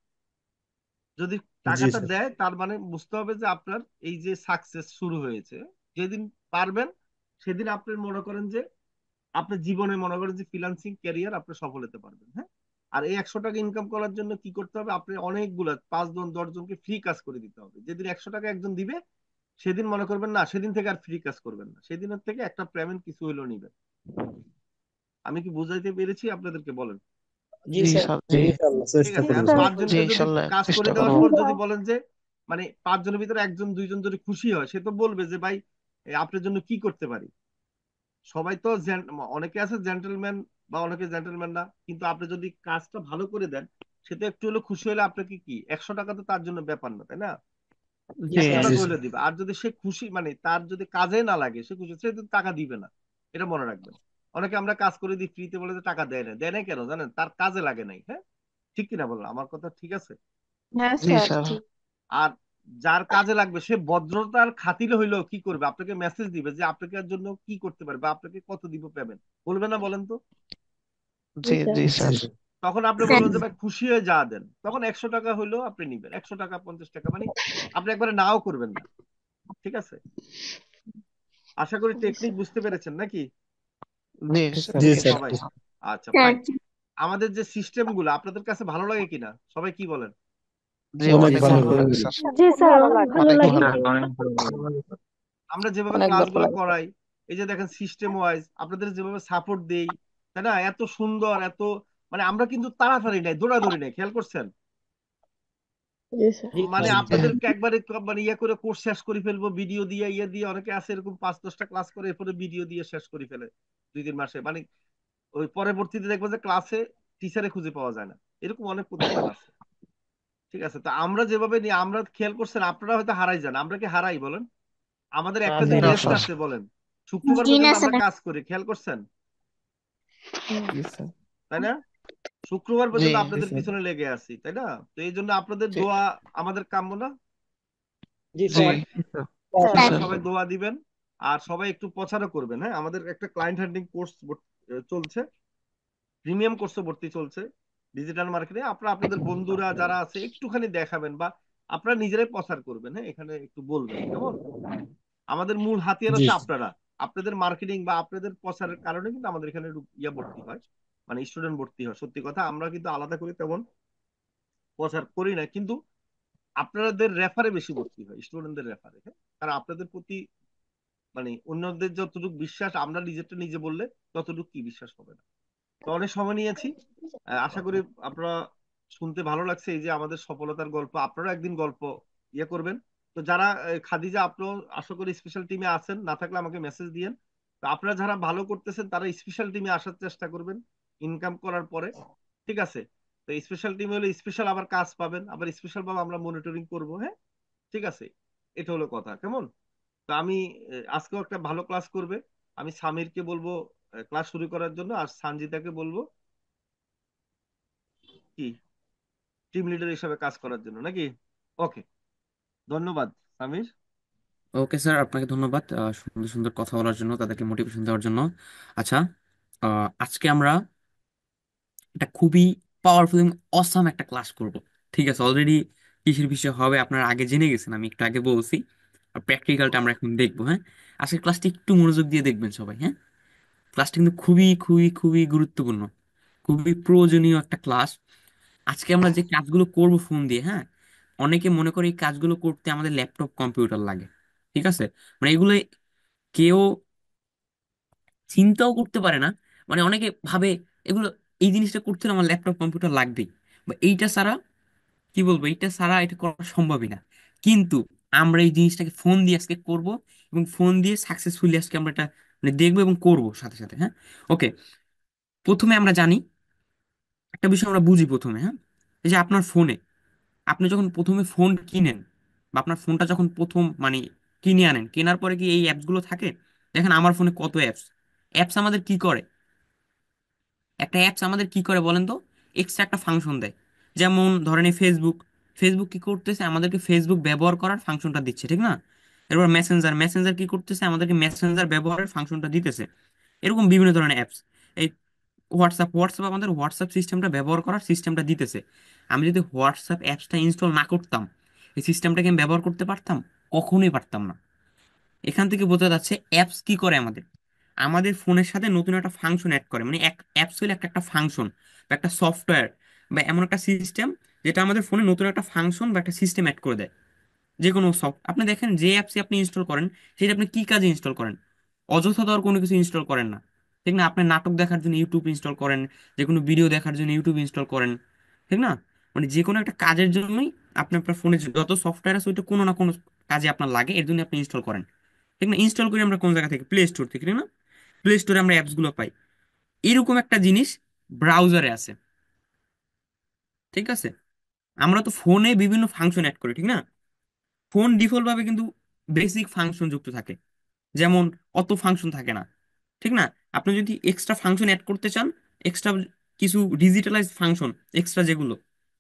Speaker 2: যদি
Speaker 3: জি
Speaker 2: টাকাটা
Speaker 3: স্যার।
Speaker 2: দেয় তার মানে বুঝতে হবে যে আপনার এই যে সাকসেস শুরু হয়েছে। যেদিন পারবেন সেদিন আপনি মনে করেন যে আপনার জীবনে মনে করেন যে ফ্রিল্যান্সিং ক্যারিয়ার আপনি সফল হতে পারবেন। হ্যাঁ, আর এই 100 টাকা ইনকাম করার জন্য কি করতে হবে, আপনি অনেকগুলো 5 জন 10 জনকে ফ্রি কাজ করে দিতে হবে। যেদিন 100 টাকা একজন দিবে সেদিন মনে করবেন না, সেদিন থেকে আর ফ্রি কাজ করবেন না, সেদিনের থেকে একটা পেমেন্ট কিছু হইলেও নিবেন। আমি কি বুঝাইতে পেরেছি আপনাদেরকে, বলেন?
Speaker 5: জি
Speaker 6: জি
Speaker 5: স্যার।
Speaker 6: স্যার, জি
Speaker 3: জি স্যার,
Speaker 2: ঠিক
Speaker 3: চেষ্টা
Speaker 2: আছে,
Speaker 3: করবো
Speaker 2: আর
Speaker 3: স্যার।
Speaker 6: জি,
Speaker 2: পাঁচজনকে যদি
Speaker 6: ইনশাল্লাহ
Speaker 2: কাজ করে
Speaker 6: চেষ্টা
Speaker 2: দেওয়ার
Speaker 6: করবো।
Speaker 2: পর যদি বলেন যে, মানে 5 জনের ভিতরে একজন 2 জন যদি খুশি হয়, সে তো বলবে যে ভাই আপনার জন্য কি করতে পারি। সবাই তো অনেকে আছে জেন্টলম্যান, বা অনেকে জেন্টলম্যান না, কিন্তু আপনি যদি কাজটা ভালো করে দেন, সে তো একটু হলে খুশি হলে আপনাকে কি 100 টাকা তো তার জন্য ব্যাপার না, তাই না?
Speaker 6: জি
Speaker 2: একশো
Speaker 5: স্যার।
Speaker 3: জি
Speaker 2: টাকা
Speaker 3: স্যার।
Speaker 2: হলে দিবে, আর যদি সে খুশি, মানে তার যদি কাজে না লাগে, সে খুশি, সে তো টাকা দিবে না। এটা মনে রাখবেন। অনেকে আমরা কাজ করে দিই ফ্রিতে, বলে যে টাকা দেয় না, দেয় না কেন জানেন, তার কাজে লাগে নাই। হ্যাঁ, ঠিক কিনা বললাম, আমার কথা ঠিক আছে?
Speaker 1: হ্যাঁ
Speaker 6: জি
Speaker 1: স্যার,
Speaker 6: স্যার,
Speaker 1: ঠিক।
Speaker 2: আর যার কাজে লাগবে সে ভদ্রতার খাতিরে হইলেও কি করবে, আপনাকে মেসেজ দিবে যে আপনাকে জন্য কি করতে পারবে, বা আপনাকে কত দিব পেমেন্ট, বলবে না বলেন তো?
Speaker 1: জি
Speaker 6: জি
Speaker 1: স্যার।
Speaker 6: জি
Speaker 3: জি
Speaker 6: স্যার,
Speaker 3: স্যার।
Speaker 2: তখন আপনি
Speaker 1: হ্যাঁ।
Speaker 2: বলবেন যে ভাই খুশি হয়ে যা দেন, তখন 100 টাকা হইলেও আপনি নিবেন, 100 টাকা 50 টাকা, মানে আপনি একবারে নাও করবেন না। ঠিক আছে, আশা করি
Speaker 1: জি
Speaker 2: টেকনিক
Speaker 1: স্যার।
Speaker 2: বুঝতে পেরেছেন নাকি
Speaker 6: জি স্যার,
Speaker 3: জি
Speaker 6: জি
Speaker 3: স্যার।
Speaker 2: সবাই? আচ্ছা
Speaker 1: হ্যাঁ,
Speaker 2: ফাইন। আমাদের যে সিস্টেম গুলো আপনাদের কাছে ভালো লাগে কিনা, সবাই কি বলেন?
Speaker 6: জি,
Speaker 3: অনেক
Speaker 6: অনেক
Speaker 3: ভালো
Speaker 6: ভালো
Speaker 3: লাগে।
Speaker 6: লাগে স্যার,
Speaker 1: জি স্যার, অনেক ভালো
Speaker 6: অনেক
Speaker 1: লাগে।
Speaker 6: ভালো।
Speaker 2: আমরা যেভাবে
Speaker 5: অনেক ভালো
Speaker 2: ক্লাসগুলো
Speaker 5: লাগে।
Speaker 2: করাই, এই যে দেখেন সিস্টেম ওয়াইজ আপনাদের যেভাবে সাপোর্ট দেই, তাই না, এত সুন্দর, এত, মানে আমরা কিন্তু তাড়াতাড়ি নাই, দৌড়াদৌড়ি নাই, খেয়াল করছেন?
Speaker 5: জি স্যার।
Speaker 3: জি
Speaker 2: মানে
Speaker 3: স্যার। জি
Speaker 2: আপনাদেরকে একবারে মানে ইয়ে করে কোর্স শেষ করে ফেলবো ভিডিও দিয়ে, ইয়ে দিয়ে, অনেকে আছে এরকম 5-10টা ক্লাস করে এরপরে ভিডিও দিয়ে শেষ করে ফেলে 2-3 মাসে, মানে ওই পরবর্তীতে দেখবো যে ক্লাসে টিচারে খুঁজে পাওয়া যায় না, এরকম অনেক প্রতিষ্ঠান আছে। ঠিক আছে, তো আমরা যেভাবে নিয়ে, আমরা খেয়াল করছেন আপনারা হয়তো হারাই যান, আমরা কি হারাই বলেন? আমাদের
Speaker 5: না
Speaker 2: একটা দিন
Speaker 5: স্যার।
Speaker 6: না
Speaker 2: রেস্ট
Speaker 6: স্যার,
Speaker 2: আছে বলেন? শুক্রবার
Speaker 1: জি না
Speaker 2: পর্যন্ত আমরা
Speaker 1: স্যার।
Speaker 2: কাজ করি, খেয়াল করছেন?
Speaker 5: হুম।
Speaker 6: জি স্যার,
Speaker 2: তাই না? শুক্রবার
Speaker 6: জি
Speaker 2: পর্যন্ত
Speaker 3: জি
Speaker 2: আপনাদের
Speaker 3: স্যার।
Speaker 2: পিছনে লেগে আছি, তাই না? তো এই জন্য আপনাদের
Speaker 6: জি
Speaker 2: দোয়া আমাদের কাম্য না?
Speaker 5: জি
Speaker 6: জি
Speaker 5: স্যার।
Speaker 2: সবাই
Speaker 6: জি
Speaker 1: হ্যাঁ।
Speaker 6: স্যার,
Speaker 2: সবাই দোয়া দিবেন, আর সবাই একটু প্রচারও করবেন। হ্যাঁ, আমাদের একটা ক্লায়েন্ট হ্যান্ডিং কোর্স চলছে, প্রিমিয়াম কোর্সে ভর্তি চলছে ডিজিটাল মার্কেটিং। আপনারা আপনাদের বন্ধুরা যারা আছে একটুখানি দেখাবেন, বা আপনারা নিজেরাই প্রচার করবেন। হ্যাঁ, এখানে একটু বলবেন, কেমন? আমাদের মূল হাতিয়ার
Speaker 3: জি
Speaker 2: হচ্ছে
Speaker 3: স্যার।
Speaker 2: আপনারা, আপনাদের মার্কেটিং বা আপনাদের প্রচারের কারণে কিন্তু আমাদের এখানে ইয়া ভর্তি হয়, মানে স্টুডেন্ট ভর্তি হয়। সত্যি কথা, আমরা কিন্তু আলাদা করে তেমন প্রচার করি না, কিন্তু আপনাদের রেফারে বেশি ভর্তি হয়, স্টুডেন্টদের রেফারে। হ্যাঁ, কারণ আপনাদের প্রতি মানে অন্যদের যতটুকু বিশ্বাস, আমরা নিজেরটা নিজে বললে ততটুকু কি বিশ্বাস হবে না। তো অনেক সময় নিয়েছি, আশা করি আপনারা শুনতে ভালো লাগছে এই যে আমাদের সফলতার গল্প, আপনারা একদিন গল্প ইয়ে করবেন। তো যারা খাদিজা, আপনিও আশা করি স্পেশাল টিমে আছেন, না থাকলে আমাকে মেসেজ দিয়েন। তো আপনারা যারা ভালো করতেছেন তারা স্পেশাল টিমে আসার চেষ্টা করবেন ইনকাম করার পরে। ঠিক আছে, তো স্পেশাল টিমে হলে স্পেশাল আবার কাজ পাবেন, আবার স্পেশাল ভাবে আমরা মনিটরিং করব। হ্যাঁ, ঠিক আছে, এটা হলো কথা, কেমন? তো আমি আজকেও একটা ভালো ক্লাস করবে, আমি সামিরকে বলবো ক্লাস শুরু করার জন্য, আর সানজিদাকে বলবো কি টিম লিডার হিসেবে কাজ করার জন্য, নাকি? ওকে, ধন্যবাদ সামির।
Speaker 7: ওকে স্যার, আপনাকে ধন্যবাদ সুন্দর সুন্দর কথা বলার জন্য, তাদেরকে মোটিভেশন দেওয়ার জন্য। আচ্ছা, আজকে আমরা একটা খুবই পাওয়ারফুল এবং অসাম একটা ক্লাস করব। ঠিক আছে, অলরেডি কিসের বিষয় হবে আপনারা আগে জেনে গেছেন, আমি একটু আগে বলছি। আর প্র্যাকটিক্যালটা আমরা এখন দেখবো। হ্যাঁ, আজকের ক্লাসটি একটু মনোযোগ দিয়ে দেখবেন সবাই। হ্যাঁ, ক্লাসটা কিন্তু খুবই খুবই খুবই গুরুত্বপূর্ণ, খুবই প্রয়োজনীয় একটা ক্লাস। আজকে আমরা যে কাজগুলো করব ফোন দিয়ে, হ্যাঁ, অনেকে মনে করে এই কাজগুলো করতে আমাদের ল্যাপটপ কম্পিউটার লাগে। ঠিক আছে, মানে এগুলো কেউ চিন্তাও করতে পারে না। মানে অনেকে ভাবে এগুলো, এই জিনিসটা করতে হলে আমার ল্যাপটপ কম্পিউটার লাগবেই, বা এইটা ছাড়া কি বলবো, এইটা ছাড়া এটা করা সম্ভবই না। কিন্তু আমরা এই জিনিসটাকে ফোন দিয়ে আজকে করব, এবং ফোন দিয়ে সাকসেসফুলি আজকে আমরা এটা মানে দেখবো এবং করবো সাথে সাথে। হ্যাঁ, ওকে। প্রথমে আমরা জানি একটা বিষয়, আমরা বুঝি প্রথমে। হ্যাঁ, এই যে আপনার ফোনে, আপনি যখন প্রথমে ফোন কিনেন, বা আপনার ফোনটা যখন প্রথম মানে কিনে আনেন, কেনার পরে কি এই অ্যাপস গুলো থাকে? দেখেন আমার ফোনে কত অ্যাপস। অ্যাপস আমাদের কি করে? একটা অ্যাপস আমাদের কি করে বলেন তো? এক্সট্রা একটা ফাংশন দেয়। যেমন ধরেন এই ফেসবুক, ফেসবুক কি করতেছে? আমাদেরকে ফেসবুক ব্যবহার করার ফাংশনটা দিচ্ছে, ঠিক না? এরপর মেসেঞ্জার, মেসেঞ্জার কি করতেছে? আমাদেরকে মেসেঞ্জার ব্যবহারের ফাংশনটা দিতেছে। এরকম বিভিন্ন ধরনের অ্যাপস। এই হোয়াটসঅ্যাপ, হোয়াটসঅ্যাপ আমাদের হোয়াটসঅ্যাপ সিস্টেমটা ব্যবহার করার সিস্টেমটা দিতেছে। আমি যদি হোয়াটসঅ্যাপ অ্যাপসটা ইনস্টল না করতাম, এই সিস্টেমটাকে আমি ব্যবহার করতে পারতাম? কখনোই পারতাম না। এখান থেকে বোঝা যাচ্ছে অ্যাপস কি করে আমাদের, আমাদের ফোনের সাথে নতুন একটা ফাংশন অ্যাড করে। মানে অ্যাপস হলো একটা একটা ফাংশন বা একটা সফটওয়্যার বা এমন একটা সিস্টেম যেটা আমাদের ফোনে নতুন একটা ফাংশন বা একটা সিস্টেম অ্যাড করে দেয়। যে কোনো সফট আপনি দেখেন যে অ্যাপসই আপনি ইনস্টল করেন, সেটা আপনি কি কাজে ইনস্টল করেন? অযথা তো আর কোনো কিছু ইনস্টল করেন না, ঠিক না? আপনি নাটক দেখার জন্য ইউটিউব ইনস্টল করেন, যে কোনো ভিডিও দেখার জন্য ইউটিউব ইনস্টল করেন, ঠিক না? মানে যে কোনো একটা কাজের জন্যই আপনি আপনার ফোনে যত সফটওয়্যার আছে ওইটা কোনো না কোনো কাজে আপনার লাগে, এর জন্য আপনি ইনস্টল করেন, ঠিক না? ইনস্টল করি আমরা কোন জায়গা থেকে? প্লে স্টোর থেকে, ঠিক না? প্লে স্টোরে আমরা অ্যাপস গুলো পাই। এরকম একটা জিনিস ব্রাউজারে আছে, ঠিক আছে? আমরা তো ফোনে বিভিন্ন ফাংশন অ্যাড করি, ঠিক না? ফোন ডিফল্ট ভাবে কিন্তু বেসিক ফাংশন যুক্ত থাকে, যেমন অত ফাংশন থাকে না, ঠিক না? আপনি যদি এক্সট্রা ফাংশন অ্যাড করতে চান, এক্সট্রা কিছু ডিজিটালাইজ ফাংশন, এক্সট্রা যেগুলো,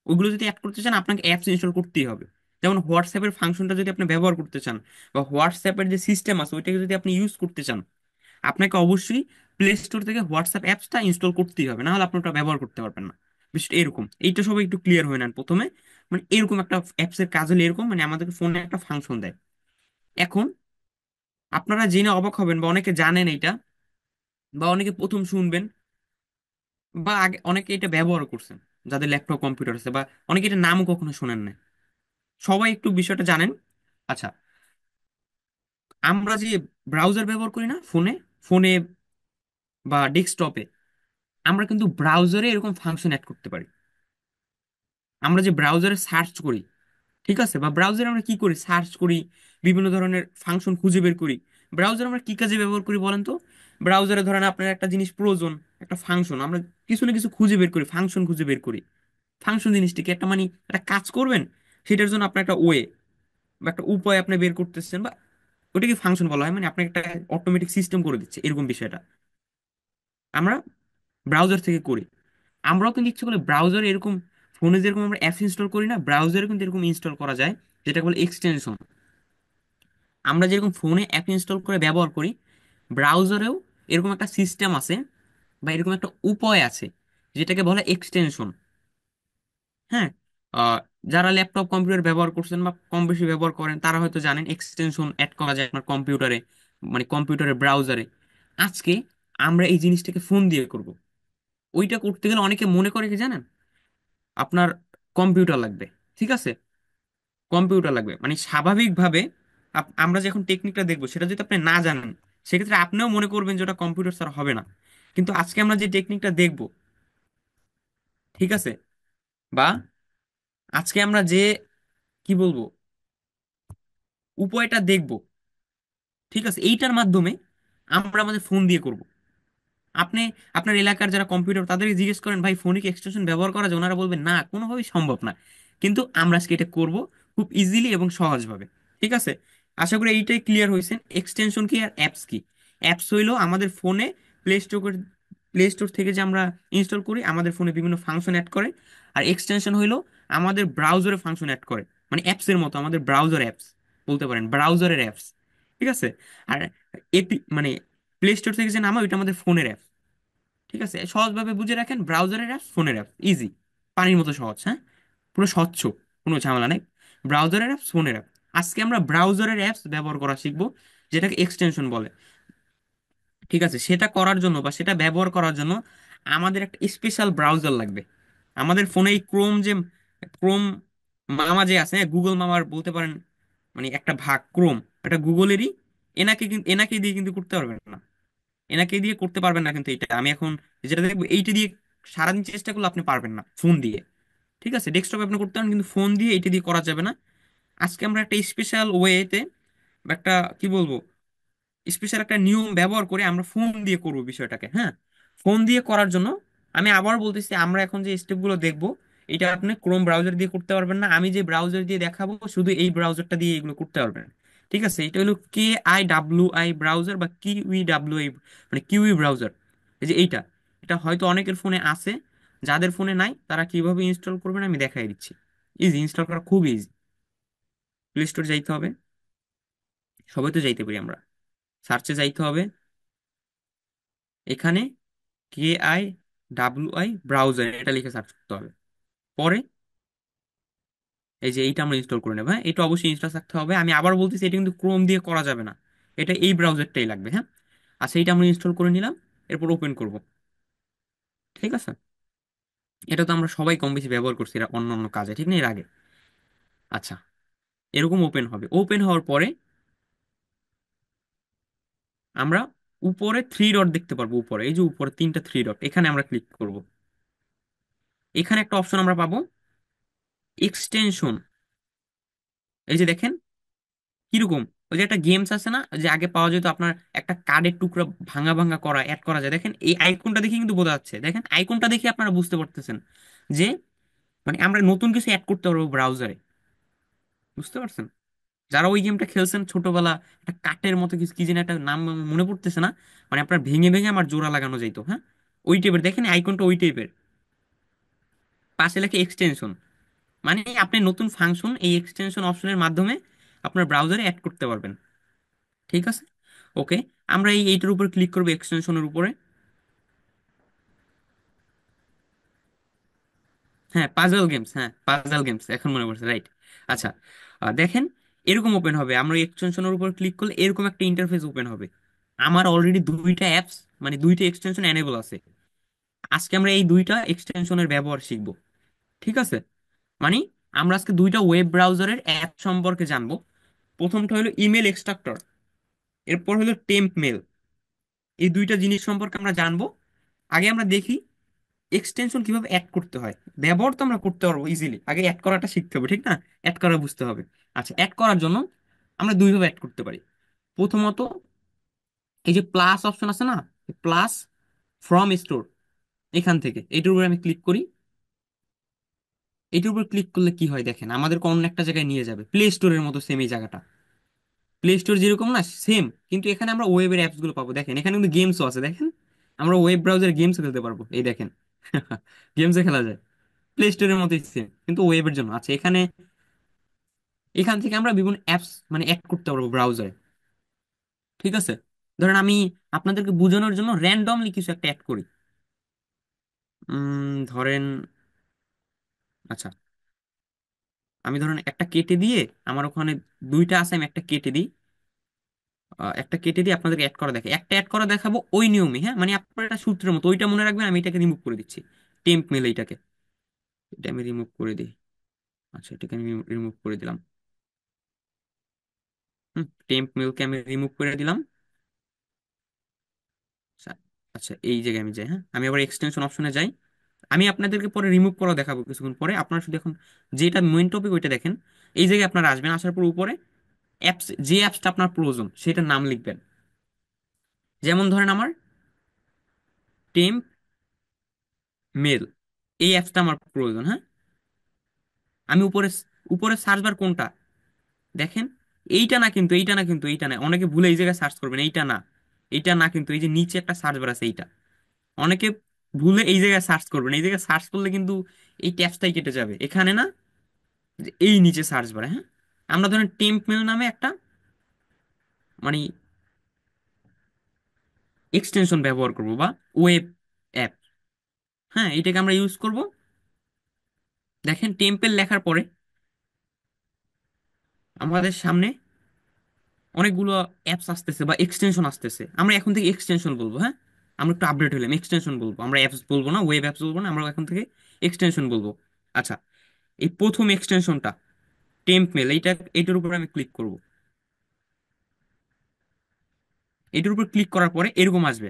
Speaker 7: ওইগুলো যদি অ্যাড করতে চান আপনাকে অ্যাপস ইনস্টল করতেই হবে। যেমন হোয়াটসঅ্যাপের ফাংশনটা যদি আপনি ব্যবহার করতে চান বা হোয়াটসঅ্যাপের যে সিস্টেম আছে ওইটাকে যদি আপনি ইউজ করতে চান, আপনাকে অবশ্যই প্লে স্টোর থেকে হোয়াটসঅ্যাপ অ্যাপসটা ইনস্টল করতেই হবে, না হলে আপনি ওটা ব্যবহার করতে পারবেন না। বিষয়টা এরকম, এইটা সবাই একটু ক্লিয়ার হয়ে নেন প্রথমে। মানে এরকম একটা অ্যাপসের কাজ হলে এরকম, মানে আমাদেরকে ফোনে একটা ফাংশন দেয়। এখন আপনারা জেনে অবাক হবেন বা অনেকে জানেন এটা, বা অনেকে প্রথম শুনবেন, বা আগে অনেকে এটা ব্যবহার করছেন যাদের ল্যাপটপ কম্পিউটার আছে, বা অনেকে এটা নামও কখনো শোনেন না। সবাই একটু বিষয়টা জানেন। আচ্ছা, আমরা যে ব্রাউজার ব্যবহার করি না ফোনে, ফোনে বা ডেস্কটপে, আমরা কিন্তু ব্রাউজারে এরকম ফাংশন অ্যাড করতে পারি। আমরা যে ব্রাউজারে সার্চ করি, ঠিক আছে, বা ব্রাউজারে আমরা কি করি? সার্চ করি, বিভিন্ন ধরনের ফাংশন খুঁজে বের করি। ব্রাউজার আমরা কি কাজে ব্যবহার করি বলেন তো? ব্রাউজারে ধরেন আপনার একটা জিনিস প্রয়োজন, একটা ফাংশন, আমরা কিছু না কিছু খুঁজে বের করি, ফাংশন খুঁজে বের করি। ফাংশন জিনিসটিকে একটা, মানে একটা কাজ করবেন, সেটার জন্য আপনার একটা ওয়ে বা একটা উপায় আপনি বের করতেছেন, বা ওটাকে ফাংশন বলা হয়। মানে আপনাকে একটা অটোমেটিক সিস্টেম করে দিচ্ছে, এরকম বিষয়টা আমরা ব্রাউজার থেকে করি। আমরাও কিন্তু ইচ্ছে করলে ব্রাউজারে এরকম, ফোনে যেরকম আমরা অ্যাপস ইনস্টল করি না, ব্রাউজারে কিন্তু এরকম ইনস্টল করা যায়, যেটা বলে এক্সটেনশন। আমরা যেরকম ফোনে অ্যাপ ইনস্টল করে ব্যবহার করি, ব্রাউজারেও এরকম একটা সিস্টেম আছে বা এরকম একটা উপায় আছে, যেটাকে বলে এক্সটেনশন। হ্যাঁ, আহ, যারা ল্যাপটপ কম্পিউটার ব্যবহার করছেন বা কম বেশি ব্যবহার করেন তারা হয়তো জানেন এক্সটেনশন অ্যাড করা যায় আপনার কম্পিউটারে, মানে কম্পিউটারের ব্রাউজারে। আজকে আমরা এই জিনিসটাকে ফোন দিয়ে করব। ওইটা করতে গেলে অনেকে মনে করে কি জানেন, আপনার কম্পিউটার লাগবে, ঠিক আছে? কম্পিউটার লাগবে মানে স্বাভাবিকভাবে আমরা যখন টেকনিকটা দেখবো সেটা যদি আপনি না জানেন, সেক্ষেত্রে আপনিও মনে করবেন যে ওটা কম্পিউটার ছাড়া হবে না। কিন্তু আজকে আমরা যে টেকনিকটা দেখবো, ঠিক আছে, বা আজকে আমরা যে, কি বলবো, উপায়টা দেখবো, ঠিক আছে, এইটার মাধ্যমে আমরা আমাদের ফোন দিয়ে করব। আপনি আপনার এলাকার যারা কম্পিউটার তাদেরকে জিজ্ঞেস করেন ভাই ফোনিক এক্সটেনশন ব্যবহার করা যায়, ওনারা বলবেন না, কোনোভাবেই সম্ভব না। কিন্তু আমরা আজকে এটা করব খুব ইজিলি এবং সহজভাবে, ঠিক আছে? আশা করি এইটাই ক্লিয়ার হয়েছেন এক্সটেনশন কি আর অ্যাপস কি। অ্যাপস হইলো আমাদের ফোনে প্লে স্টোর প্লে স্টোর থেকে যে আমরা ইনস্টল করি, আমাদের ফোনে বিভিন্ন ফাংশন অ্যাড করে। আর এক্সটেনশন হইলো আমাদের ব্রাউজারে ফাংশন অ্যাড করে, মানে অ্যাপসের মতো, আমাদের ব্রাউজার অ্যাপস বলতে পারেন, ব্রাউজারের অ্যাপস, ঠিক আছে? আর এপি মানে প্লে স্টোর থেকে যে নামা ওইটা আমাদের ফোনের অ্যাপ, ঠিক আছে? সহজভাবে বুঝে রাখেন, ব্রাউজারের অ্যাপস, ফোনের অ্যাপস, ইজি, পানির মতো সহজ, হ্যাঁ, পুরো স্বচ্ছ, কোনো ঝামেলা নেই। ব্রাউজারের অ্যাপস, ফোনের অ্যাপ। আজকে আমরা ব্রাউজারের অ্যাপস ব্যবহার করা শিখবো, যেটাকে এক্সটেনশন বলে, ঠিক আছে? সেটা করার জন্য বা সেটা ব্যবহার করার জন্য আমাদের একটা স্পেশাল ব্রাউজার লাগবে। আমাদের ফোনে এই ক্রোম যে, ক্রোম মামা যে আছে, গুগল মামার বলতে পারেন, মানে একটা ভাগ ক্রোম, এটা গুগলেরই। এনাকে দিয়ে কিন্তু করতে পারবেন না, এনাকে দিয়ে করতে পারবেন না। কিন্তু এটা আমি এখন যেটা দেখবো, এইটা দিয়ে সারাদিন চেষ্টা করলে আপনি পারবেন না ফোন দিয়ে, ঠিক আছে? ডেস্কটপে আপনি করতে পারেন, কিন্তু ফোন দিয়ে এইটা দিয়ে করা যাবে না। আজকে আমরা একটা স্পেশাল ওয়েতে বা একটা, কি বলবো, স্পেশাল একটা নিয়ম ব্যবহার করে আমরা ফোন দিয়ে করব বিষয়টাকে। হ্যাঁ, ফোন দিয়ে করার জন্য আমি আবার বলতেছি, আমরা এখন যে স্টেপগুলো দেখবো, এটা আপনি ক্রোম ব্রাউজার দিয়ে করতে পারবেন না, আমি যে ব্রাউজার দিয়ে দেখাবো শুধু এই ব্রাউজারটা দিয়ে এগুলো করতে পারবেন, ঠিক আছে, এটা হলো KIWI ব্রাউজার বা QEWI, মানে কিউই ব্রাউজার। এই যে এইটা, এটা হয়তো অনেকের ফোনে আছে, যাদের ফোনে নাই তারা কিভাবে ইনস্টল করবেন আমি দেখাই দিচ্ছি। ইজি, ইনস্টল করা খুব ইজি। প্লে স্টোর যাইতে হবে, সবাই তো যাইতে পারি আমরা। সার্চে যাইতে হবে, এখানে KIWI ব্রাউজার এটা লিখে সার্চ করতে হবে। পরে এই যে এইটা আমরা ইনস্টল করে নেবো। হ্যাঁ, এটা অবশ্যই ইনস্টল থাকতে হবে। আমি আবার বলতেছি, এটা কিন্তু ক্রোম দিয়ে করা যাবে না, এটা এই ব্রাউজারটাই লাগবে। হ্যাঁ, আচ্ছা, এইটা আমরা ইনস্টল করে নিলাম, এরপর ওপেন করব। ঠিক আছে, এটা তো আমরা সবাই কম বেশি ব্যবহার করছি এটা অন্য অন্য কাজে, ঠিক না, এর আগে। আচ্ছা, এরকম ওপেন হবে। ওপেন হওয়ার পরে আমরা উপরে থ্রি ডট দেখতে পারবো, উপরে এই যে উপরে তিনটা থ্রি ডট, এখানে আমরা ক্লিক করব। এখানে একটা অপশন আমরা পাবো, এক্সটেনশন। এই যে দেখেন কিরকম, ওই যে একটা গেমস আছে না, যে আগে পাওয়া যেত আপনার একটা কার্ডের টুকরা ভাঙা ভাঙা করা অ্যাড করা যায়, দেখেন এই আইকনটা দেখে কিন্তু বোঝা যাচ্ছে। দেখেন আইকনটা দেখে আপনারা বুঝতে পারতেছেন যে মানে আমরা নতুন কিছু অ্যাড করতে পারবো ব্রাউজারে। বুঝতে পারছেন? যারা ওই গেমটা খেলছেন ছোটবেলা, একটা কাঠের মতো কিছু কি যেন একটা নাম আমার মনে পড়তেছে না, মানে আপনার ভেঙে ভেঙে আমার জোড়া লাগানো যাইতো। হ্যাঁ, ওই টাইপের, দেখেন আইকনটা ওই টাইপের, পাশে লেখে এক্সটেনশন। মানে আপনি নতুন ফাংশন এই এক্সটেনশন অপশনের মাধ্যমে আপনার ব্রাউজারে অ্যাড করতে পারবেন। ঠিক আছে, ওকে। আমরা এইটার উপর ক্লিক করবো, এক্সটেনশনের উপরে। হ্যাঁ, পাজল গেমস, হ্যাঁ পাজল গেমস, এখন মনে পড়ছে, রাইট। আচ্ছা, দেখেন এরকম ওপেন হবে। আমরা এক্সটেনশনের উপর ক্লিক করলে এরকম একটা ইন্টারফেস ওপেন হবে। আমার অলরেডি দুইটা অ্যাপস, মানে দুইটা এক্সটেনশন এনেবল আছে। আজকে আমরা এই দুইটা এক্সটেনশনের ব্যবহার শিখব। ঠিক আছে, মানে আমরা আজকে দুইটা ওয়েব ব্রাউজারের অ্যাপ সম্পর্কে জানবো। প্রথমটা হলো ইমেল এক্সট্রাক্টর, এরপর হলো টেম্প মেল। এই দুইটা জিনিস সম্পর্কে আমরা জানবো। আগে আমরা দেখি এক্সটেনশন কিভাবে অ্যাড করতে হয়। ব্যবহার তো আমরা করতে পারবো ইজিলি, আগে অ্যাড করাটা শিখতে হবে, ঠিক না? অ্যাড করা বুঝতে হবে। আচ্ছা, অ্যাড করার জন্য আমরা দুইভাবে অ্যাড করতে পারি। প্রথমত, এই যে প্লাস অপশন আছে না, প্লাস ফ্রম স্টোর, এখান থেকে এটার উপরে আমি ক্লিক করি। এটার উপর ক্লিক করলে কি হয় দেখেন, আমাদের অন্য একটা জায়গায় নিয়ে যাবে, প্লে স্টোরের মতো সেম এই জায়গাটা। প্লে স্টোর যেরকম না সেম, কিন্তু এখানে আমরা ওয়েবের অ্যাপস গুলো পাবো। দেখেন এখানে কিন্তু গেমসও আছে, দেখেন আমরা ওয়েব ব্রাউজারে গেমস খেলতে পারবো, এই দেখেন গেমসে খেলা যায়। প্লে স্টোরের মতোই সেম, কিন্তু ওয়েবের জন্য। আচ্ছা, এখানে এখান থেকে আমরা বিভিন্ন অ্যাপস মানে অ্যাড করতে পারবো ব্রাউজারে। ঠিক আছে, ধরেন আমি আপনাদেরকে বোঝানোর জন্য র্যান্ডমলি কিছু একটা অ্যাড করি। ধরেন, আচ্ছা, আমি ধরেন একটা কেটে দিয়ে, আমার ওখানে দুইটা আছে, আমি একটা কেটে দিই। একটা কেটে দিয়ে আপনাদেরকে অ্যাড করা দেখে, একটা অ্যাড করা দেখাবো ওই নিয়মে। হ্যাঁ, মানে আপনার একটা সূত্রের মতো, ওইটা মনে রাখবেন। আমি এটাকে রিমুভ করে দিচ্ছি, টেম্প মেল এইটাকে, এটা আমি রিমুভ করে দিই। আচ্ছা, এটাকে আমি রিমুভ করে দিলাম। টেম্প মেলকে আমি রিমুভ করে দিলাম। আচ্ছা, আচ্ছা, এই জায়গায় আমি যাই। হ্যাঁ, আমি আবার এক্সটেনশন অপশনে যাই। আমি আপনাদেরকে পরে রিমুভ করা দেখাবো কিছুক্ষণ পরে। আপনারা শুধু এখন যেটা মেইন টপিক ওইটা দেখেন। এই জায়গায় আপনারা আসবেন, আসার পর উপরে অ্যাপস, যে অ্যাপসটা আপনার প্রয়োজন সেটার নাম লিখবেন। যেমন ধরেন আমার টেম্প মেল, এই অ্যাপসটা আমার প্রয়োজন। হ্যাঁ, আমি উপরে উপরে সার্চ বার কোনটা দেখেন, এইটা না কিন্তু, এইটা না কিন্তু, এইটা না। অনেকে ভুলে এই জায়গায় সার্চ করবেন, এইটা না, এইটা না কিন্তু, এই যে নিচে একটা সার্চ বার আছে এইটা। অনেকে ভুলে এই জায়গায় সার্চ করবেন, এই জায়গায় সার্চ করলে কিন্তু এই ট্যাপসটাই কেটে যাবে। এখানে না, যে এই নিচে সার্চ বারে। হ্যাঁ, আমরা ধরেন টেম্প মেল নামে একটা মানে এক্সটেনশন ব্যবহার করব বা ওয়েব অ্যাপ। হ্যাঁ, এটাকে আমরা ইউজ করব। দেখেন টেম্পেল লেখার পরে আমাদের সামনে অনেকগুলো অ্যাপস আসতেছে বা এক্সটেনশন আসতেছে। আমরা এখন থেকে এক্সটেনশন বলবো। হ্যাঁ, আমরা একটু আপডেট হলাম, এক্সটেনশন বলবো। আমরা অ্যাপস বলবো না, ওয়েব অ্যাপস বলবো না, আমরা এখন থেকে এক্সটেনশন বলবো। আচ্ছা, এই প্রথম এক্সটেনশনটা টেম্প মেল, এইটার উপর আমি ক্লিক করব। এটার উপর ক্লিক করার পরে এরকম আসবে।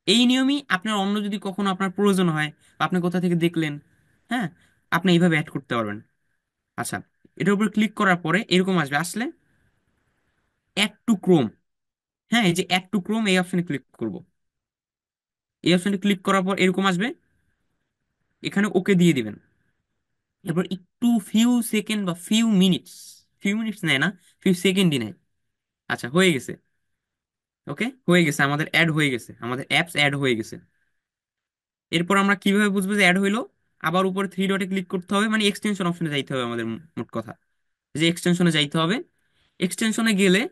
Speaker 7: এই নিয়মই আপনার অন্য যদি কখনো আপনার প্রয়োজন হয় বা আপনি কোথা থেকে দেখলেন, হ্যাঁ, আপনি এইভাবে অ্যাড করতে পারবেন। আচ্ছা, এটার উপর ক্লিক করার পরে এরকম আসবে, আসলে অ্যাড টু ক্রোম। হ্যাঁ, এই যে অ্যাড টু ক্রোম, এই অপশনে ক্লিক করব। এই অপশনে ক্লিক করার পর এরকম আসবে, এখানে ওকে দিয়ে দিবেন। এরপর একটু ফিউ সেকেন্ড বা ফিউ মিনিটস, ফিউ মিনিটস নেয় না, ফিউ সেকেন্ডই নেয়। আচ্ছা, হয়ে গেছে। ওকে, হয়ে গেছে, আমাদের অ্যাড হয়ে গেছে, আমাদের অ্যাপস অ্যাড হয়ে গেছে। এরপর আমরা কিভাবে বুঝবো যে অ্যাড হইলো? আবার উপরে থ্রি ডটে ক্লিক করতে হবে, মানে এক্সটেনশন অপশনে যাইতে হবে আমাদের, মোট কথা যে এক্সটেনশনে যাইতে হবে। এক্সটেনশনে গেলে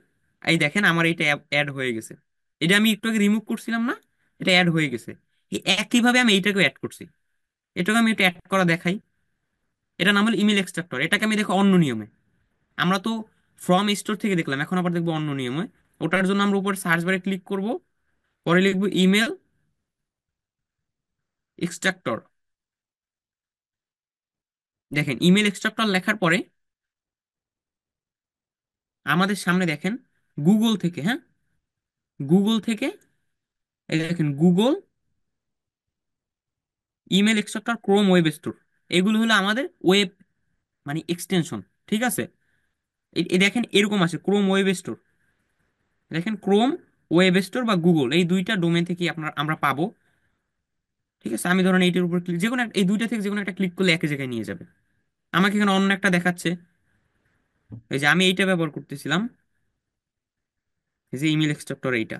Speaker 7: এই দেখেন আমার এটা অ্যাড হয়ে গেছে। এটা আমি একটু আগে রিমুভ করছিলাম না, এটা অ্যাড হয়ে গেছে। এই একইভাবে আমি এইটাকেও অ্যাড করছি। এটাকে আমি একটু অ্যাড করা দেখাই। এটা নাম হলো ইমেল এক্সট্রাক্টর। এটাকে আমি দেখো অন্য নিয়মে, আমরা তো ফ্রম স্টোর থেকে দেখলাম, এখন আবার দেখবো অন্য নিয়মে। ওটার জন্য আমরা উপরে সার্চ বারে ক্লিক করব, পরে লিখবো ইমেল এক্সট্রাক্টর। দেখেন ইমেল এক্সট্রাক্টর লেখার পরে আমাদের সামনে দেখেন গুগল থেকে, হ্যাঁ, গুগল থেকে, এই দেখেন Google email extractor Chrome web store, এগুলো হলো আমাদের ওয়েব মানে এক্সটেনশন। ঠিক আছে, এই দেখেন এরকম আছে ক্রোম ওয়েব স্টোর। দেখেন ক্রোম ওয়েব স্টোর বা গুগল, এই দুইটা ডোমেন থেকে আপনার আমরা পাবো। ঠিক আছে, আমি ধরেন এইটার উপর ক্লিক, যে কোনো এই দুইটা থেকে যে কোনো একটা ক্লিক করলে একই জায়গায় নিয়ে যাবে। আমাকে এখানে অন্য একটা দেখাচ্ছে, এই যে আমি এইটা ব্যবহার করতেছিলাম, এই যে ইমেল এক্সট্রাক্টর এইটা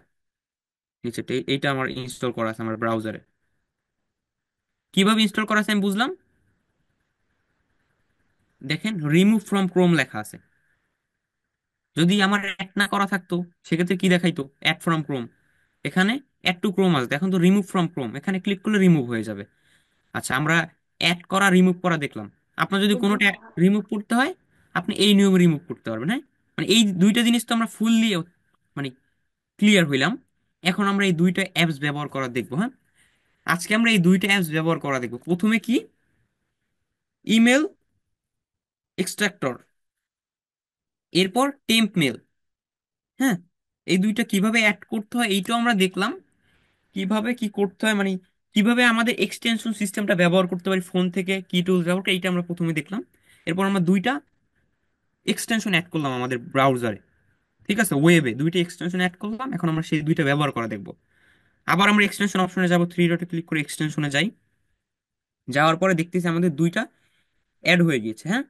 Speaker 7: নিচেটা, এইটা আমার ইনস্টল করা আছে আমার ব্রাউজারে। কিভাবে ইনস্টল করা আছে আমি বুঝলাম। দেখেন রিমুভ ফ্রম ক্রোম লেখা আছে। যদি আমার অ্যাড না করা থাকতো সেক্ষেত্রে কি দেখাইতো? Add from Chrome. এখানে অ্যাড টু ক্রোম আছে, এখন তো রিমুভ ফ্রম ক্রোম, এখানে ক্লিক করলে রিমুভ হয়ে যাবে। আচ্ছা, আমরা অ্যাড করা রিমুভ করা দেখলাম। আপনার যদি কোনোটা রিমুভ করতে হয়, আপনি এই নিয়মে রিমুভ করতে পারবেন। হ্যাঁ, মানে এই দুইটা জিনিস তো আমরা ফুললি মানে ক্লিয়ার হইলাম। এখন আমরা এই দুইটা অ্যাপস ব্যবহার করা দেখবো। হ্যাঁ, আজকে আমরা এই দুইটা অ্যাপস ব্যবহার করা দেখবো। প্রথমে কি? ইমেল এক্সট্রাক্টর, এরপর টেম্প মেল। হ্যাঁ, এই দুইটা কিভাবে অ্যাড করতে হয় এইটাও আমরা দেখলাম। কিভাবে কি করতে হয়, মানে কিভাবে আমাদের এক্সটেনশন সিস্টেমটা ব্যবহার করতে পারি ফোন থেকে, কি টুলস ব্যবহার করি, এইটা আমরা প্রথমে দেখলাম। এরপর আমরা দুইটা এক্সটেনশন অ্যাড করলাম আমাদের ব্রাউজারে। ঠিক আছে, ওয়েবে দুইটা এক্সটেনশন অ্যাড করলাম, এখন আমরা সেই দুইটা ব্যবহার করা দেখবো। আবার আমরা এক্সটেনশন অপশনে যাব, থ্রি ডটে ক্লিক করে এক্সটেনশনে যাই। যাওয়ার পরে দেখতেছি আমাদের দুইটা অ্যাড হয়ে গিয়েছে। হ্যাঁ,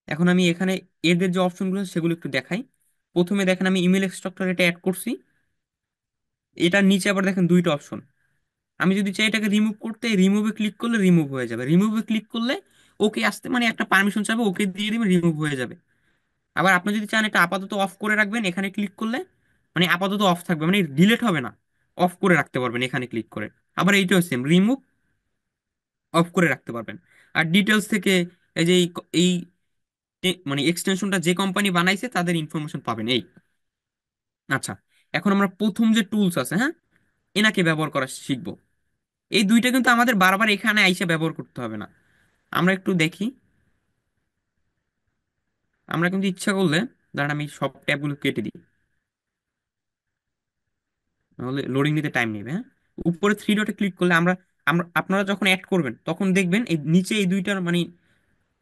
Speaker 7: এখন আমি এখানে এদের যে অপশনগুলো আছে সেগুলো একটু দেখাই। প্রথমে দেখেন আমি ইমেল এক্সট্রাক্টর এটা অ্যাড করছি। এটার নিচে আবার দেখেন দুইটা অপশন। আমি যদি চাই এটাকে রিমুভ করতে, রিমুভে ক্লিক করলে রিমুভ হয়ে যাবে। রিমুভে ক্লিক করলে ওকে আসতে, মানে একটা পারমিশন চাইবে, ওকে দিয়ে দিবেন, রিমুভ হয়ে যাবে। আবার আপনি যদি চান এটা আপাতত অফ করে রাখবেন, এখানে ক্লিক করলে মানে আপাতত অফ থাকবে, মানে ডিলেট হবে না, অফ করে রাখতে পারবেন এখানে ক্লিক করে। আবার এইটাও সেম, রিমুভ অফ করে রাখতে পারবেন। আর ডিটেলস থেকে এই যে এই মানে এক্সটেনশনটা যে কোম্পানি বানাইছে তাদের ইনফরমেশন পাবেন এই। আচ্ছা, এখন আমরা প্রথম যে টুলস আছে, হ্যাঁ, এনাকে ব্যবহার করা শিখবো। এই দুইটা কিন্তু আমাদের বারবার এখানে আইসা ব্যবহার করতে হবে না। আমরা একটু দেখি, আমরা কিন্তু ইচ্ছা করলে, দাঁড়ান আমি সব ট্যাবগুলো কেটে দিই, নাহলে লোডিং নিতে টাইম নেবে। হ্যাঁ, উপরে থ্রি ডটে ক্লিক করলে আমরা আমরা আপনারা যখন অ্যাড করবেন তখন দেখবেন এই নিচে এই দুইটার মানে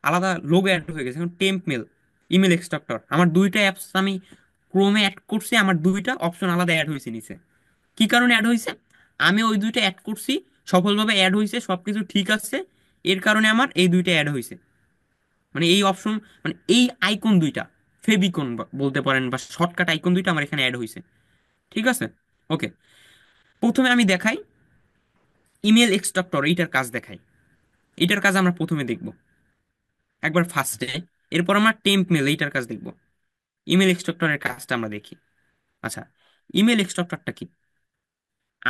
Speaker 7: আলাদা লোগো অ্যাড হয়ে গেছে। এখন টেম্প মেল, ইমেল এক্সট্রাক্টর, আমার দুইটা অ্যাপস আমি ক্রোমে অ্যাড করছি, আমার দুইটা অপশন আলাদা অ্যাড হয়েছে নিচে। কি কারণে অ্যাড হয়েছে? আমি ওই দুইটা অ্যাড করছি, সফলভাবে অ্যাড হয়েছে, সবকিছু ঠিক আছে, এর কারণে আমার এই দুইটা অ্যাড হয়েছে। মানে এই অপশন, মানে এই আইকন দুইটা, ফেভিকন বলতে পারেন বা শর্টকাট আইকন দুইটা আমার এখানে অ্যাড হয়েছে। ঠিক আছে, ওকে। প্রথমে আমি দেখাই ইমেল এক্সট্রাক্টর, এইটার কাজ দেখাই। এইটার কাজ আমরা প্রথমে দেখব একবার ফার্স্টে। এরপর আমরা টেম্প মেল, এইটার কাজ দেখব। ইমেল এক্সট্রাক্টরের কাজটা আমরা দেখি। আচ্ছা, ইমেল এক্সট্রাক্টরটা কি?